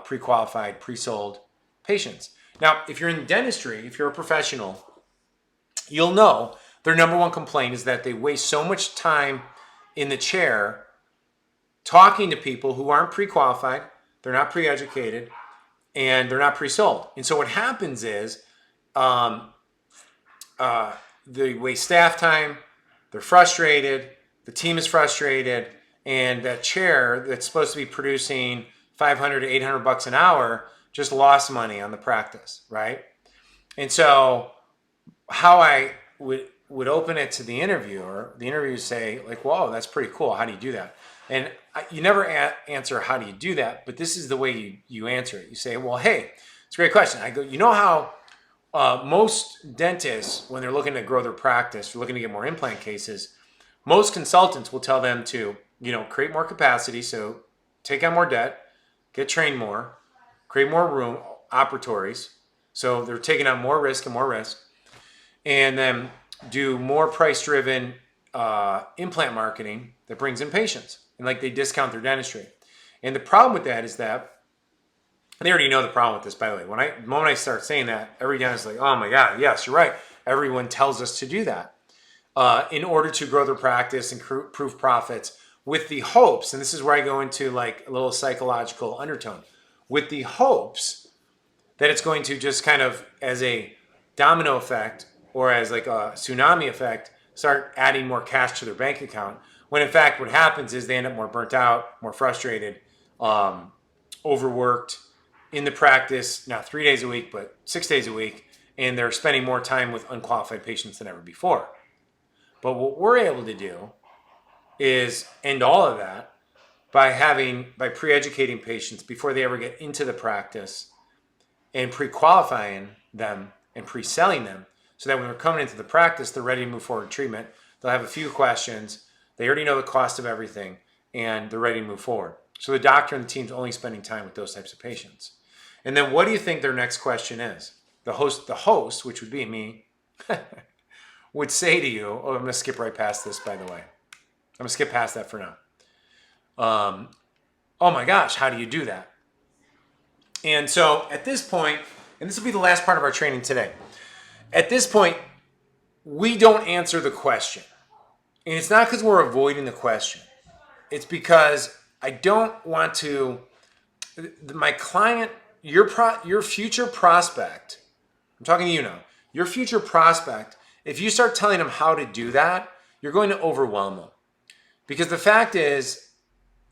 pre-qualified, pre-sold patients. Now, if you're in dentistry, if you're a professional, you'll know their number one complaint is that they waste so much time in the chair talking to people who aren't pre-qualified, they're not pre-educated, and they're not pre-sold. And so what happens is they waste staff time, they're frustrated, the team is frustrated, and that chair that's supposed to be producing 500 to 800 bucks an hour just lost money on the practice, right? And so how I would open it to the interviewer, the interviewers say like, whoa, that's pretty cool. How do you do that? And you never answer, how do you do that? But this is the way you answer it. You say, well, hey, it's a great question. I go, you know how most dentists, when they're looking to grow their practice, looking to get more implant cases, most consultants will tell them to, create more capacity. So take on more debt, get trained more, create more room, operatories. So they're taking on more risk, and then do more price-driven implant marketing that brings in patients. And like they discount their dentistry. And the problem with that is that, they already know the problem with this, by the way. The moment I start saying that, every dentist is like, oh my God, yes, you're right. Everyone tells us to do that in order to grow their practice and prove profits with the hopes, and this is where I go into like a little psychological undertone, with the hopes that it's going to just kind of as a domino effect or as like a tsunami effect, start adding more cash to their bank account. When in fact, what happens is they end up more burnt out, more frustrated, overworked in the practice, not 3 days a week, but 6 days a week. And they're spending more time with unqualified patients than ever before. But what we're able to do is end all of that by pre-educating patients before they ever get into the practice and pre-qualifying them and pre-selling them so that when they're coming into the practice, they're ready to move forward with treatment. They'll have a few questions. They already know the cost of everything and they're ready to move forward. So the doctor and the team's only spending time with those types of patients. And then what do you think their next question is? The host, which would be me, would say to you, oh, I'm going to skip right past this, by the way. I'm going to skip past that for now. Oh my gosh, how do you do that? And so at this point, and this will be the last part of our training today. At this point, we don't answer the question. And it's not because we're avoiding the question. It's because I don't want to, my client, your future prospect, I'm talking to you now, your future prospect, if you start telling them how to do that, you're going to overwhelm them. Because the fact is,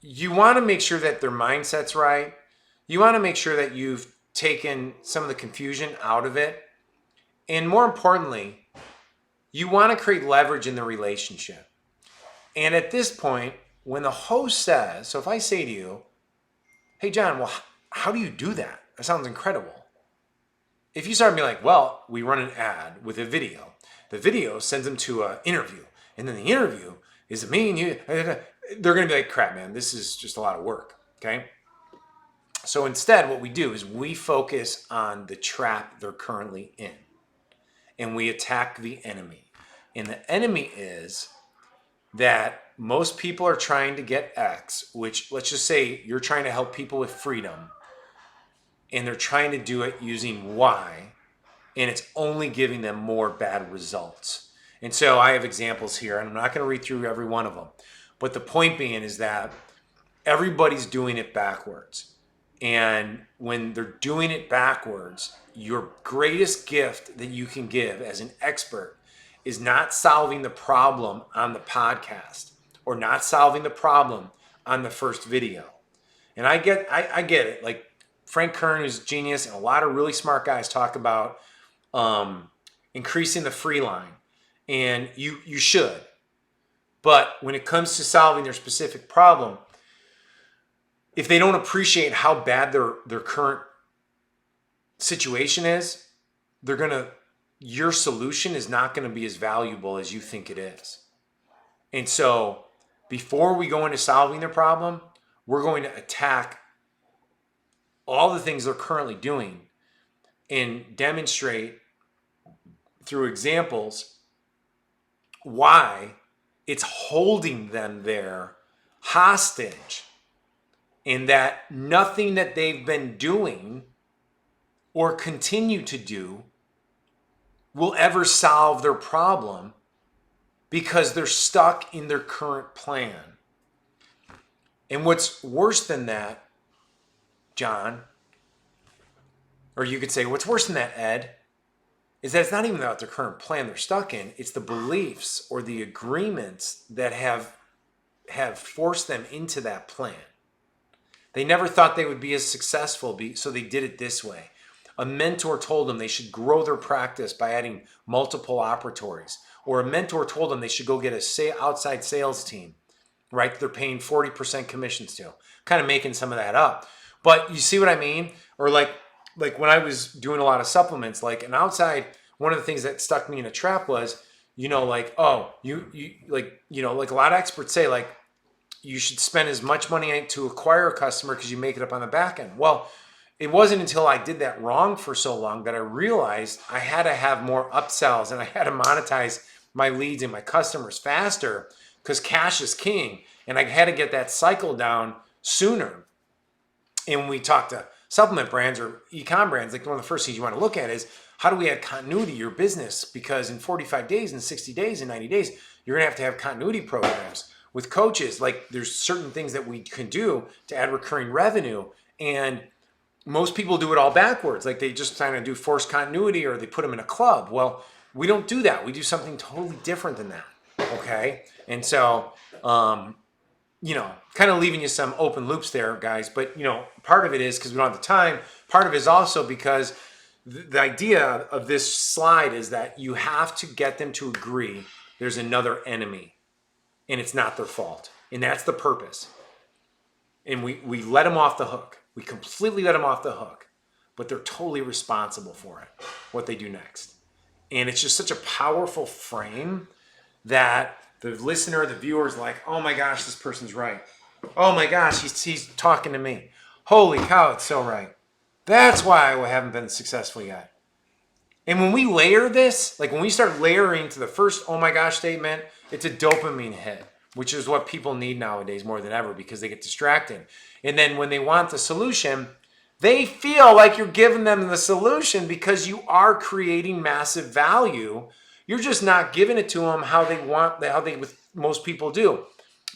you want to make sure that their mindset's right. You want to make sure that you've taken some of the confusion out of it. And more importantly, you want to create leverage in the relationship. And at this point, when the host says, so if I say to you, hey, John, well, how do you do that? That sounds incredible. If you start being like, well, we run an ad with a video. The video sends them to an interview. And then the interview is me and you. They're going to be like, crap, man, this is just a lot of work. Okay? So instead, what we do is we focus on the trap they're currently in. And we attack the enemy. And the enemy is that most people are trying to get X, which let's just say you're trying to help people with freedom. And they're trying to do it using Y. And it's only giving them more bad results. And so I have examples here, and I'm not going to read through every one of them. But the point being is that everybody's doing it backwards. And when they're doing it backwards, your greatest gift that you can give as an expert is not solving the problem on the podcast or not solving the problem on the first video. And I get it. Like Frank Kern, who's a genius, and a lot of really smart guys talk about increasing the free line. And you should. But when it comes to solving their specific problem, if they don't appreciate how bad their current situation is, your solution is not going to be as valuable as you think it is. And so before we go into solving their problem, we're going to attack all the things they're currently doing and demonstrate through examples why it's holding them there hostage, and that nothing that they've been doing or continue to do will ever solve their problem because they're stuck in their current plan. And what's worse than that, John, or you could say, what's worse than that, Ed, is that it's not even about their current plan they're stuck in. It's the beliefs or the agreements that have forced them into that plan. They never thought they would be as successful, so they did it this way. A mentor told them they should grow their practice by adding multiple operatories. Or a mentor told them they should go get an outside sales team, right? They're paying 40% commissions to. Kind of making some of that up. But you see what I mean? Or like when I was doing a lot of supplements, like an outside, one of the things that stuck me in a trap was, like a lot of experts say, like, you should spend as much money to acquire a customer because you make it up on the back end. Well, it wasn't until I did that wrong for so long that I realized I had to have more upsells and I had to monetize my leads and my customers faster because cash is king. And I had to get that cycle down sooner. And when we talk to supplement brands or e-com brands, like one of the first things you want to look at is how do we add continuity to your business? Because in 45 days, in 60 days, in 90 days, you're going to have continuity programs with coaches. Like there's certain things that we can do to add recurring revenue. And most people do it all backwards. Like they just kind of do forced continuity or they put them in a club. Well, we don't do that. We do something totally different than that. Okay. And so, kind of leaving you some open loops there, guys. But, part of it is because we don't have the time. Part of it is also because the idea of this slide is that you have to get them to agree there's another enemy and it's not their fault. And that's the purpose. And we let them off the hook. We completely let them off the hook, but they're totally responsible for it, what they do next. And it's just such a powerful frame that the listener, the viewer is like, oh my gosh, this person's right. Oh my gosh, he's talking to me. Holy cow, it's so right. That's why I haven't been successful yet. And when we layer this, like when we start layering to the first oh my gosh statement, it's a dopamine hit, which is what people need nowadays more than ever because they get distracted. And then when they want the solution, they feel like you're giving them the solution because you are creating massive value. You're just not giving it to them how most people do.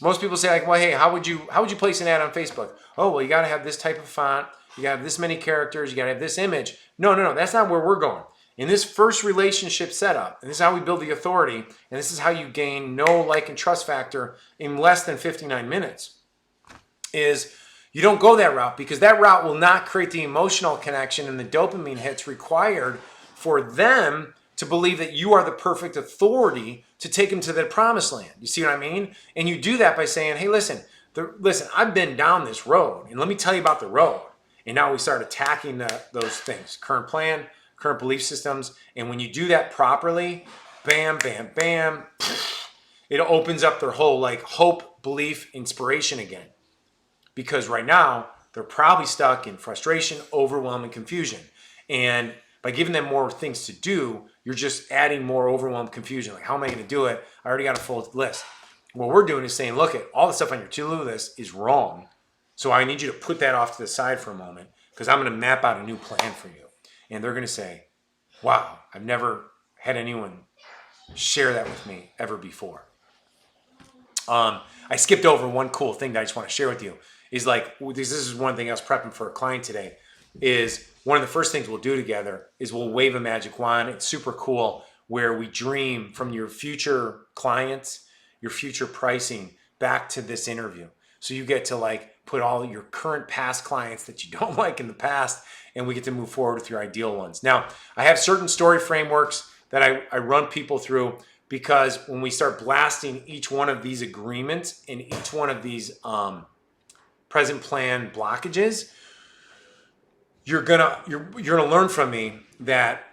Most people say like, well, hey, how would you place an ad on Facebook? Oh, well, you got to have this type of font. You got to have this many characters. You got to have this image. No. That's not where we're going. In this first relationship setup, and this is how we build the authority, and this is how you gain know, like, and trust factor in less than 59 minutes, is you don't go that route because that route will not create the emotional connection and the dopamine hits required for them to believe that you are the perfect authority to take them to the promised land. You see what I mean? And you do that by saying, hey, listen, I've been down this road, and let me tell you about the road. And now we start attacking those things, current plan, current belief systems. And when you do that properly, bam, bam, bam, it opens up their whole like hope, belief, inspiration again. Because right now, they're probably stuck in frustration, overwhelm, and confusion. And by giving them more things to do, you're just adding more overwhelm, confusion. Like, how am I going to do it? I already got a full list. What we're doing is saying, look, all the stuff on your to-do list is wrong. So I need you to put that off to the side for a moment because I'm going to map out a new plan for you. And they're going to say, wow, I've never had anyone share that with me ever before. I skipped over one cool thing that I just want to share with you. Is like, this is one thing I was prepping for a client today, is one of the first things we'll do together is we'll wave a magic wand. It's super cool where we dream from your future clients, your future pricing back to this interview. So you get to like put all your current past clients that you don't like in the past, and we get to move forward with your ideal ones. Now, I have certain story frameworks that I run people through because when we start blasting each one of these agreements and each one of these present plan blockages, you're gonna learn from me that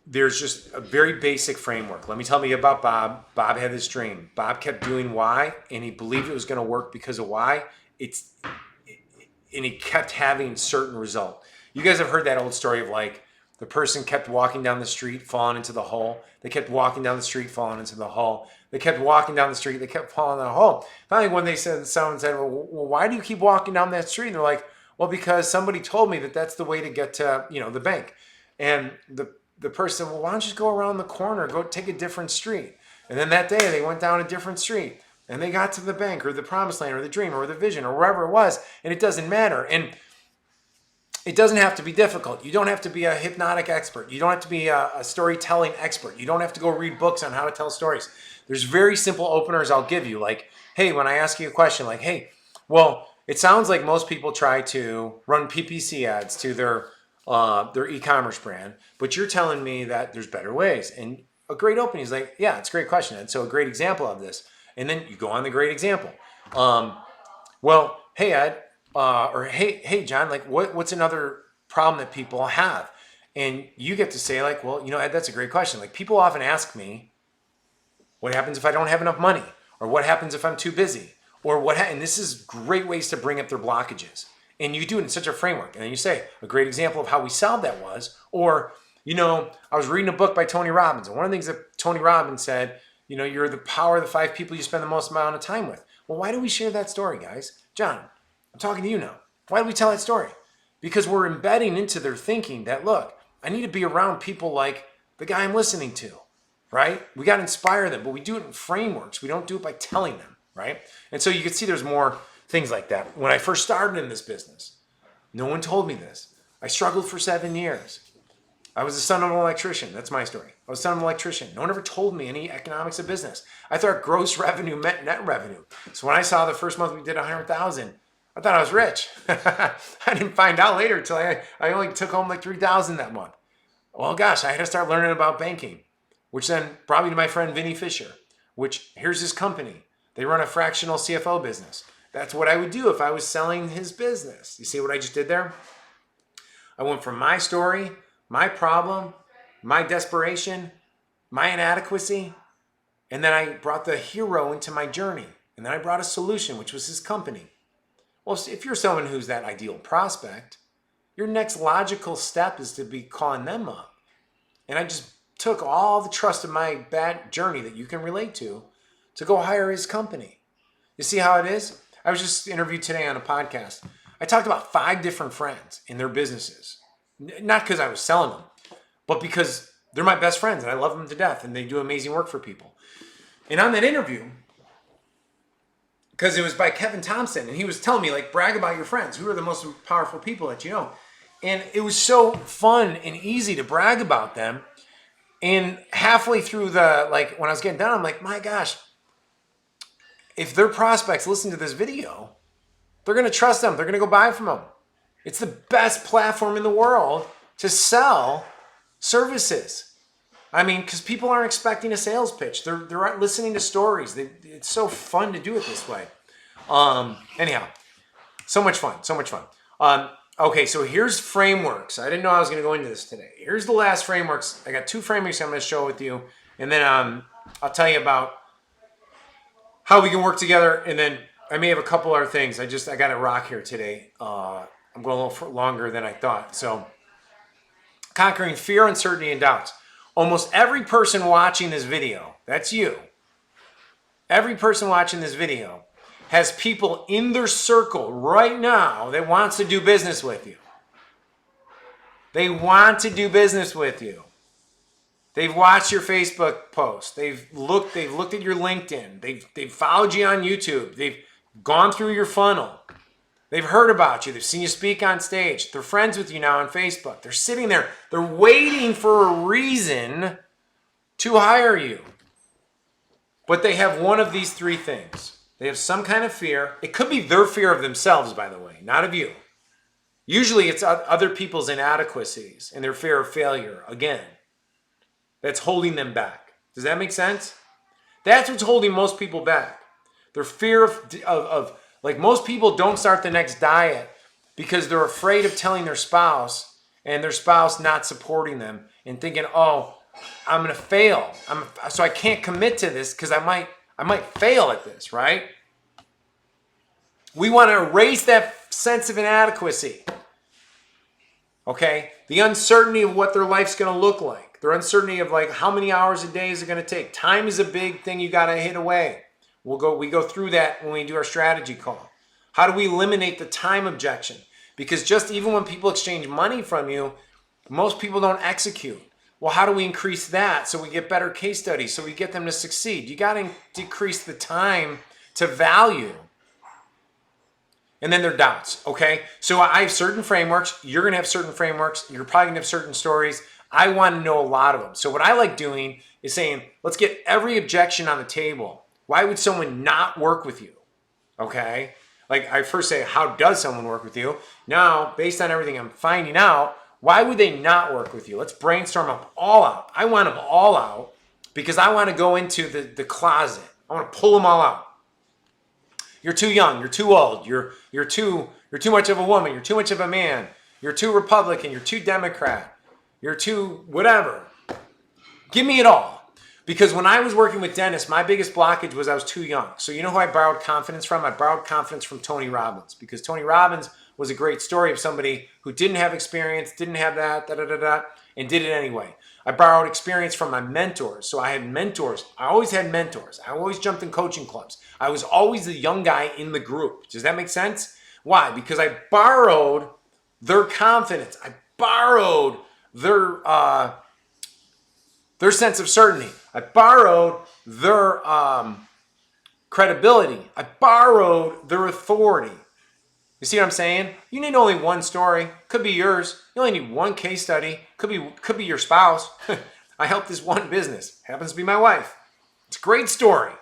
there's just a very basic framework. Let me tell you about Bob. Bob had this dream. Bob kept doing Y, and he believed it was going to work because of Y. And he kept having certain result. You guys have heard that old story of like the person kept walking down the street, falling into the hole. They kept walking down the street, falling into the hole. They kept walking down the street. They kept falling down a hole. Finally, when someone said, well, why do you keep walking down that street? And they're like, well, because somebody told me that that's the way to get to, the bank. And the person said, well, why don't you just go around the corner, go take a different street? And then that day they went down a different street and they got to the bank or the promised land or the dream or the vision or wherever it was. And it doesn't matter. And it doesn't have to be difficult. You don't have to be a hypnotic expert. You don't have to be a storytelling expert. You don't have to go read books on how to tell stories. There's very simple openers I'll give you. Like, hey, when I ask you a question, like, hey, well, it sounds like most people try to run PPC ads to their e-commerce brand, but you're telling me that there's better ways. And a great opening is like, yeah, it's a great question. And so a great example of this. And then you go on the great example. Well, hey, Ed, or hey, John, like what's another problem that people have? And you get to say like, well, Ed, that's a great question. Like people often ask me, what happens if I don't have enough money? Or what happens if I'm too busy? Or and this is great ways to bring up their blockages. And you do it in such a framework. And then you say, a great example of how we solved that was, or, I was reading a book by Tony Robbins. And one of the things that Tony Robbins said, you're the power of the 5 people you spend the most amount of time with. Well, why do we share that story, guys? John, I'm talking to you now. Why do we tell that story? Because we're embedding into their thinking that, look, I need to be around people like the guy I'm listening to, right? We got to inspire them, but we do it in frameworks. We don't do it by telling them, right? And so you can see there's more things like that. When I first started in this business, no one told me this. I struggled for 7 years. I was the son of an electrician. That's my story. I was the son of an electrician. No one ever told me any economics of business. I thought gross revenue meant net revenue. So when I saw the first month we did 100,000, I thought I was rich. I didn't find out later until I only took home like 3,000 that month. Well, gosh, I had to start learning about banking, which then brought me to my friend Vinny Fisher, which here's his company. They run a fractional CFO business. That's what I would do if I was selling his business. You see what I just did there? I went from my story, my problem, my desperation, my inadequacy, and then I brought the hero into my journey. And then I brought a solution, which was his company. Well, if you're someone who's that ideal prospect, your next logical step is to be calling them up. And I just took all the trust of my bad journey that you can relate to go hire his company. You see how it is? I was just interviewed today on a podcast. I talked about 5 different friends in their businesses. Not because I was selling them, but because they're my best friends and I love them to death and they do amazing work for people. And on that interview, because it was by Kevin Thompson, and he was telling me, like, brag about your friends. Who are the most powerful people that you know? And it was so fun and easy to brag about them. And halfway through when I was getting done, I'm like, my gosh, if their prospects listen to this video, they're going to trust them. They're going to go buy from them. It's the best platform in the world to sell services. I mean, because people aren't expecting a sales pitch. They're listening to stories. It's so fun to do it this way. Anyhow, so much fun. Okay, so here's frameworks. I didn't know I was going to go into this today. Here's the last frameworks. I got 2 frameworks I'm going to share with you. And then I'll tell you about how we can work together. And then I may have a couple other things. I got to rock here today. I'm going a little longer than I thought. So, conquering fear, uncertainty, and doubts. Almost every person watching this video, that's you. Every person watching this video has people in their circle right now that wants to do business with you. They want to do business with you. They've watched your Facebook post. They've looked at your LinkedIn. They've followed you on YouTube. They've gone through your funnel. They've heard about you. They've seen you speak on stage. They're friends with you now on Facebook. They're sitting there. They're waiting for a reason to hire you. But they have one of these 3 things. They have some kind of fear. It could be their fear of themselves, by the way, not of you. Usually it's other people's inadequacies and their fear of failure, again, that's holding them back. Does that make sense? That's what's holding most people back. Their fear of like most people don't start the next diet because they're afraid of telling their spouse and their spouse not supporting them and thinking, oh, I'm going to fail. So I can't commit to this because I might fail at this, right? We want to erase that sense of inadequacy. Okay? The uncertainty of what their life's going to look like. Their uncertainty of like how many hours a day is it going to take. Time is a big thing you got to hit away. We go through that when we do our strategy call. How do we eliminate the time objection? Because just even when people exchange money from you, most people don't execute. Well, how do we increase that so we get better case studies, so we get them to succeed? You got to decrease the time to value. And then their doubts, okay? So I have certain frameworks. You're going to have certain frameworks. You're probably going to have certain stories. I want to know a lot of them. So what I like doing is saying, let's get every objection on the table. Why would someone not work with you? Okay? Like I first say, how does someone work with you? Now, based on everything I'm finding out, why would they not work with you? Let's brainstorm them all out. I want them all out because I want to go into the closet. I want to pull them all out. You're too young. You're too old. You're too much of a woman. You're too much of a man. You're too Republican. You're too Democrat. You're too whatever. Give me it all. Because when I was working with dentists, my biggest blockage was I was too young. So you know who I borrowed confidence from? I borrowed confidence from Tony Robbins. Because Tony Robbins was a great story of somebody who didn't have experience, didn't have that, and did it anyway. I borrowed experience from my mentors. So I had mentors. I always had mentors. I always jumped in coaching clubs. I was always the young guy in the group. Does that make sense? Why? Because I borrowed their confidence. I borrowed their sense of certainty. I borrowed their credibility. I borrowed their authority. You see what I'm saying? You need only one story. Could be yours. You only need one case study. Could be your spouse. I helped this one business. Happens to be my wife. It's a great story.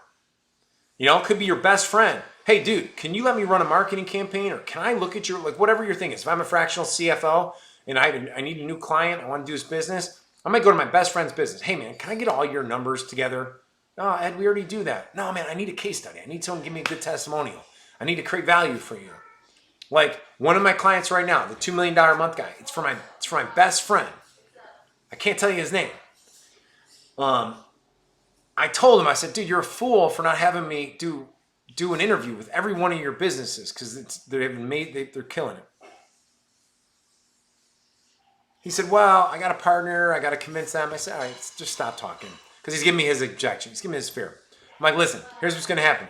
You know, it could be your best friend. Hey, dude, can you let me run a marketing campaign? Or can I look at your, like, whatever your thing is. If I'm a fractional CFO and I need a new client, I want to do this business, I might go to my best friend's business. Hey, man, can I get all your numbers together? No, Ed, we already do that. No, man, I need a case study. I need someone to give me a good testimonial. I need to create value for you. Like one of my clients right now, the $2 million a month guy, it's for my best friend. I can't tell you his name. I told him, I said, dude, you're a fool for not having me do an interview with every one of your businesses because they're killing it. He said, well, I got a partner. I got to convince them. I said, all right, just stop talking. Because he's giving me his objection. He's giving me his fear. I'm like, listen, here's what's going to happen.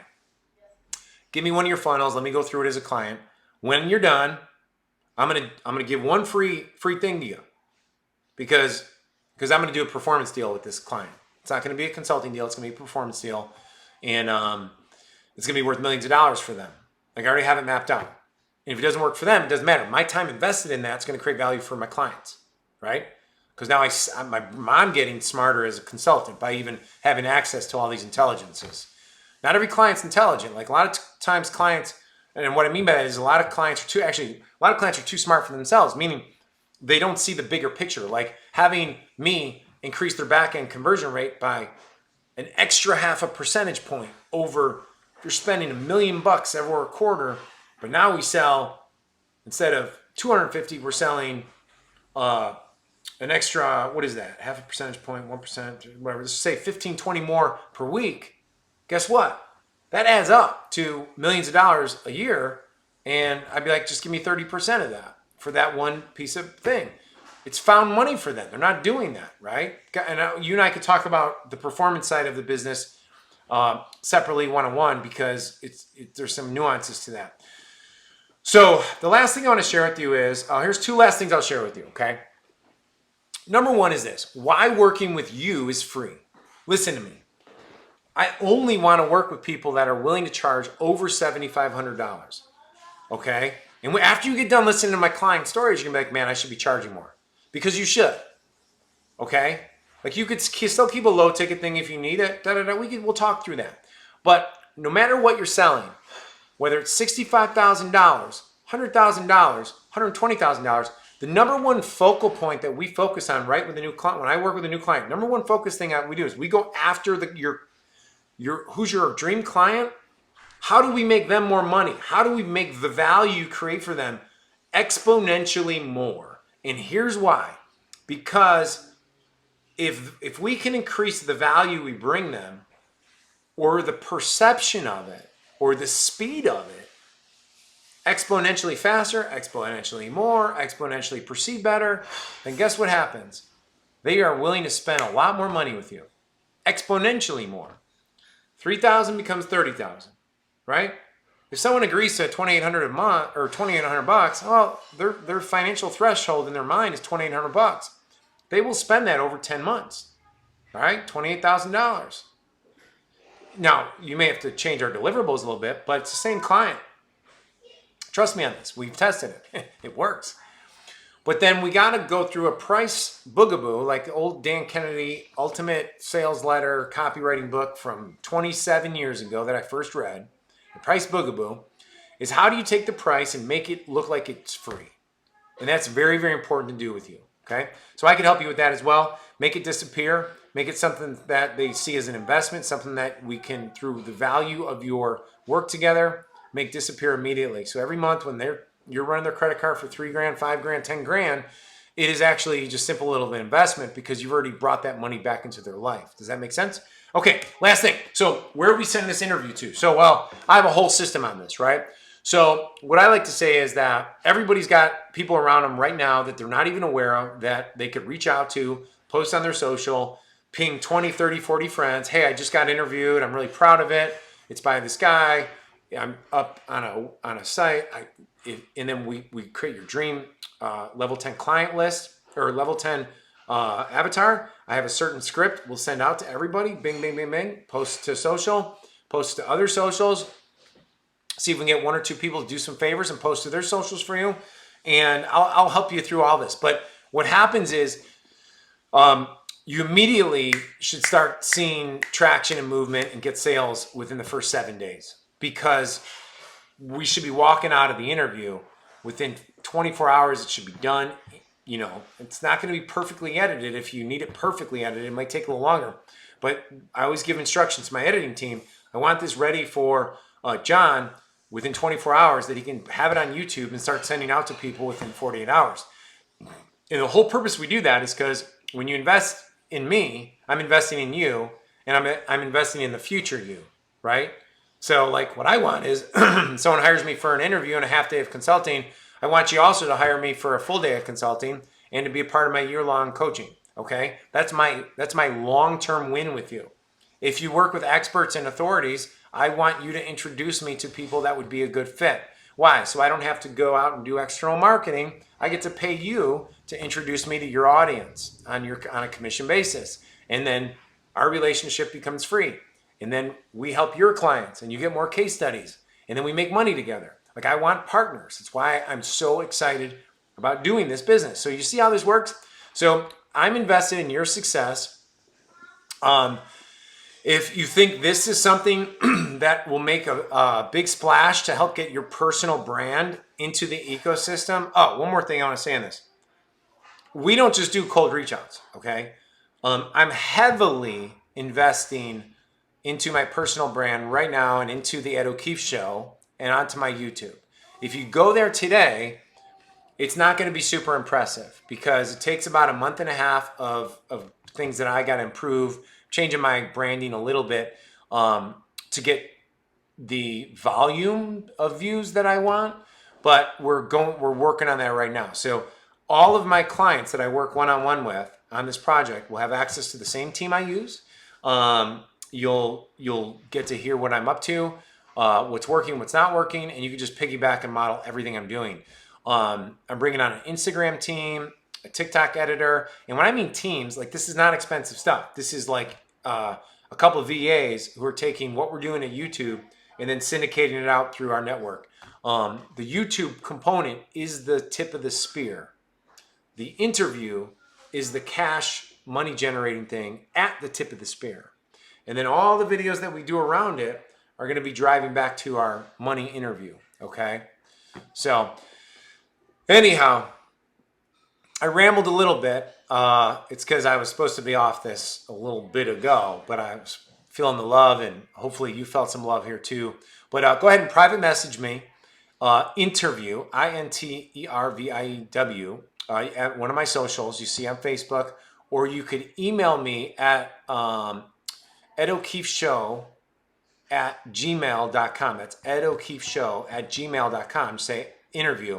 Give me one of your funnels. Let me go through it as a client. When you're done, I'm gonna give one free thing to you. Because I'm going to do a performance deal with this client. It's not going to be a consulting deal. It's going to be a performance deal. And it's going to be worth millions of dollars for them. Like I already have it mapped out. And if it doesn't work for them, it doesn't matter. My time invested in that's going to create value for my clients, right? Because now I'm getting smarter as a consultant by even having access to all these intelligences. Not every client's intelligent. Like a lot of times clients, and what I mean by that is a lot of clients are too smart for themselves, meaning they don't see the bigger picture. Like having me increase their back-end conversion rate by an extra 0.5 percentage point over, if you're spending $1 million every quarter, but now we sell, instead of 250, we're selling an extra, what is that? 0.5 percentage point, 1%, whatever. Let's say 15, 20 more per week. Guess what? That adds up to millions of dollars a year. And I'd be like, just give me 30% of that for that one piece of thing. It's found money for them. They're not doing that, right? And you and I could talk about the performance side of the business separately one-on-one because there's some nuances to that. So the last thing I want to share with you is, here's 2 last things I'll share with you, okay? Number 1 is this. Why working with you is free. Listen to me. I only want to work with people that are willing to charge over $7,500, okay? And after you get done listening to my client stories, you're going to be like, man, I should be charging more. Because you should, okay? Like you could still keep a low ticket thing if you need it. We'll talk through that. But no matter what you're selling, whether it's $65,000, $100,000, $120,000, the number one focal point that we focus on right with a new client, when I work with a new client, number one focus thing we do is we go after who's your dream client. How do we make them more money? How do we make the value you create for them exponentially more? And here's why. Because if we can increase the value we bring them, or the perception of it, or the speed of it, exponentially faster, exponentially more, exponentially perceived better, then guess what happens? they are willing to spend a lot more money with you, exponentially more. 3,000 becomes 30,000, right? If someone agrees to $2,800 a month or $2,800, well, their financial threshold in their mind is $2,800. They will spend that over 10 months, all right? $28,000. Now, you may have to change our deliverables a little bit, but it's the same client. Trust me on this. We've tested it. It works. But then we got to go through a price boogaboo, like the old Dan Kennedy Ultimate Sales Letter copywriting book from 27 years ago that I first read. The price boogaboo is how do you take the price and make it look like it's free? And that's very, very important to do with you, okay? So I can help you with that as well. Make it disappear. Make it something that they see as an investment, something that we can, through the value of your work together, make disappear immediately. So every month when you're running their credit card for $3,000, $5,000, $10,000, it is actually just simple little investment because you've already brought that money back into their life. Does that make sense? Okay, last thing. So where are we sending this interview to? So, well, I have a whole system on this, right? So what I like to say is that everybody's got people around them right now that they're not even aware of that they could reach out to, post on their social, ping 20, 30, 40 friends. Hey, I just got interviewed. I'm really proud of it. It's by this guy. I'm up on a site. And then we create your dream level 10 client list or level 10 avatar. I have a certain script we'll send out to everybody. Bing, bing, bing, bing. Post to social, post to other socials. See if we can get one or two people to do some favors and post to their socials for you. And I'll help you through all this. But what happens is you immediately should start seeing traction and movement and get sales within the first 7 days, because we should be walking out of the interview within 24 hours. It should be done. You know, it's not going to be perfectly edited. If you need it perfectly edited, it might take a little longer. But I always give instructions to my editing team. I want this ready for John within 24 hours, that he can have it on YouTube and start sending out to people within 48 hours. And the whole purpose we do that is because when you invest in me, I'm investing in you, and I'm investing in the future you, right? So like what I want is someone hires me for an interview and a half day of consulting. I want you also to hire me for a full day of consulting and to be a part of my year-long coaching, okay? That's my long-term win with you. If you work with experts and authorities, I want you to introduce me to people that would be a good fit. Why? So I don't have to go out and do external marketing. I get to pay you to introduce me to your audience on a commission basis. And then our relationship becomes free. And then we help your clients and you get more case studies. And then we make money together. Like, I want partners. That's why I'm so excited about doing this business. So you see how this works? So I'm invested in your success. If you think this is something that will make a big splash to help get your personal brand into the ecosystem. Oh, one more thing I want to say on this. We don't just do cold reach outs, okay? I'm heavily investing into my personal brand right now and into the Ed O'Keefe Show and onto my YouTube. If you go there today, it's not going to be super impressive because it takes about a month and a half of things that I got to improve, changing my branding a little bit to get the volume of views that I want. But we're working on that right now. So all of my clients that I work one-on-one with on this project will have access to the same team I use. You'll get to hear what I'm up to, what's working, what's not working, and you can just piggyback and model everything I'm doing. I'm bringing on an Instagram team, a TikTok editor, and when I mean teams, like, this is not expensive stuff. This is like a couple of VAs who are taking what we're doing at YouTube and then syndicating it out through our network. The YouTube component is the tip of the spear. The interview is the cash money generating thing at the tip of the spear. And then all the videos that we do around it are going to be driving back to our money interview, okay? So anyhow, I rambled a little bit. It's because I was supposed to be off this a little bit ago, but I was feeling the love, and hopefully you felt some love here too. But go ahead and private message me, interview, interview, at one of my socials you see on Facebook, or you could email me at edokeefeshow@gmail.com. That's edokeefeshow@gmail.com. Say interview.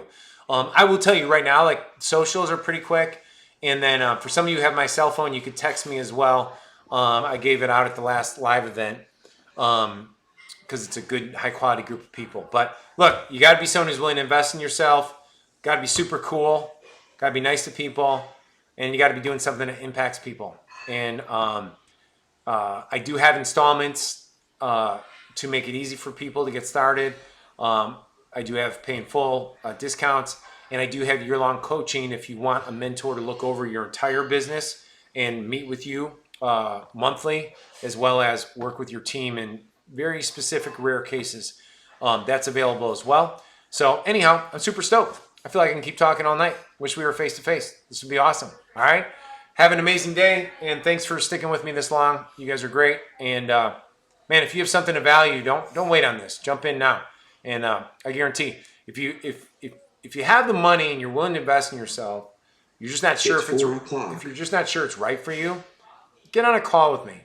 I will tell you right now, like, socials are pretty quick. And then for some of you who have my cell phone, you could text me as well. I gave it out at the last live event because it's a good, high quality group of people. But look, you got to be someone who's willing to invest in yourself. Got to be super cool. Got to be nice to people, and you got to be doing something that impacts people. And I do have installments to make it easy for people to get started. I do have pay in full discounts, and I do have year-long coaching if you want a mentor to look over your entire business and meet with you monthly, as well as work with your team in very specific rare cases. That's available as well. So anyhow, I'm super stoked. I feel like I can keep talking all night. Wish we were face to face. This would be awesome. All right. Have an amazing day, and thanks for sticking with me this long. You guys are great. And man, if you have something of value, don't wait on this. Jump in now. And I guarantee if you have the money and you're willing to invest in yourself, you're just not sure if you're just not sure it's right for you, get on a call with me.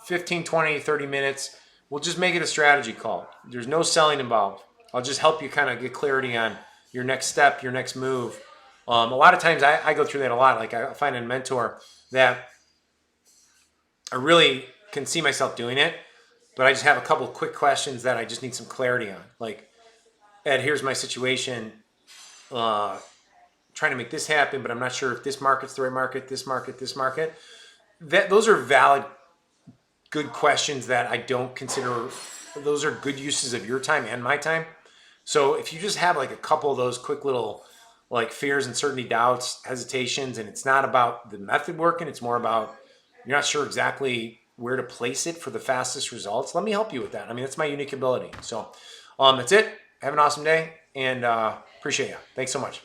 15, 20, 30 minutes. We'll just make it a strategy call. There's no selling involved. I'll just help you kind of get clarity on your next step, your next move. A lot of times I go through that a lot. Like I find a mentor that I really can see myself doing it, but I just have a couple of quick questions that I just need some clarity on. Like, Ed, here's my situation. Trying to make this happen, but I'm not sure if this market's the right market, this market, this market. Those are valid, good questions that I don't consider. Those are good uses of your time and my time. So if you just have like a couple of those quick little like fears, uncertainty, doubts, hesitations, and it's not about the method working, it's more about you're not sure exactly where to place it for the fastest results, let me help you with that. I mean, that's my unique ability. So that's it. Have an awesome day, and appreciate you. Thanks so much.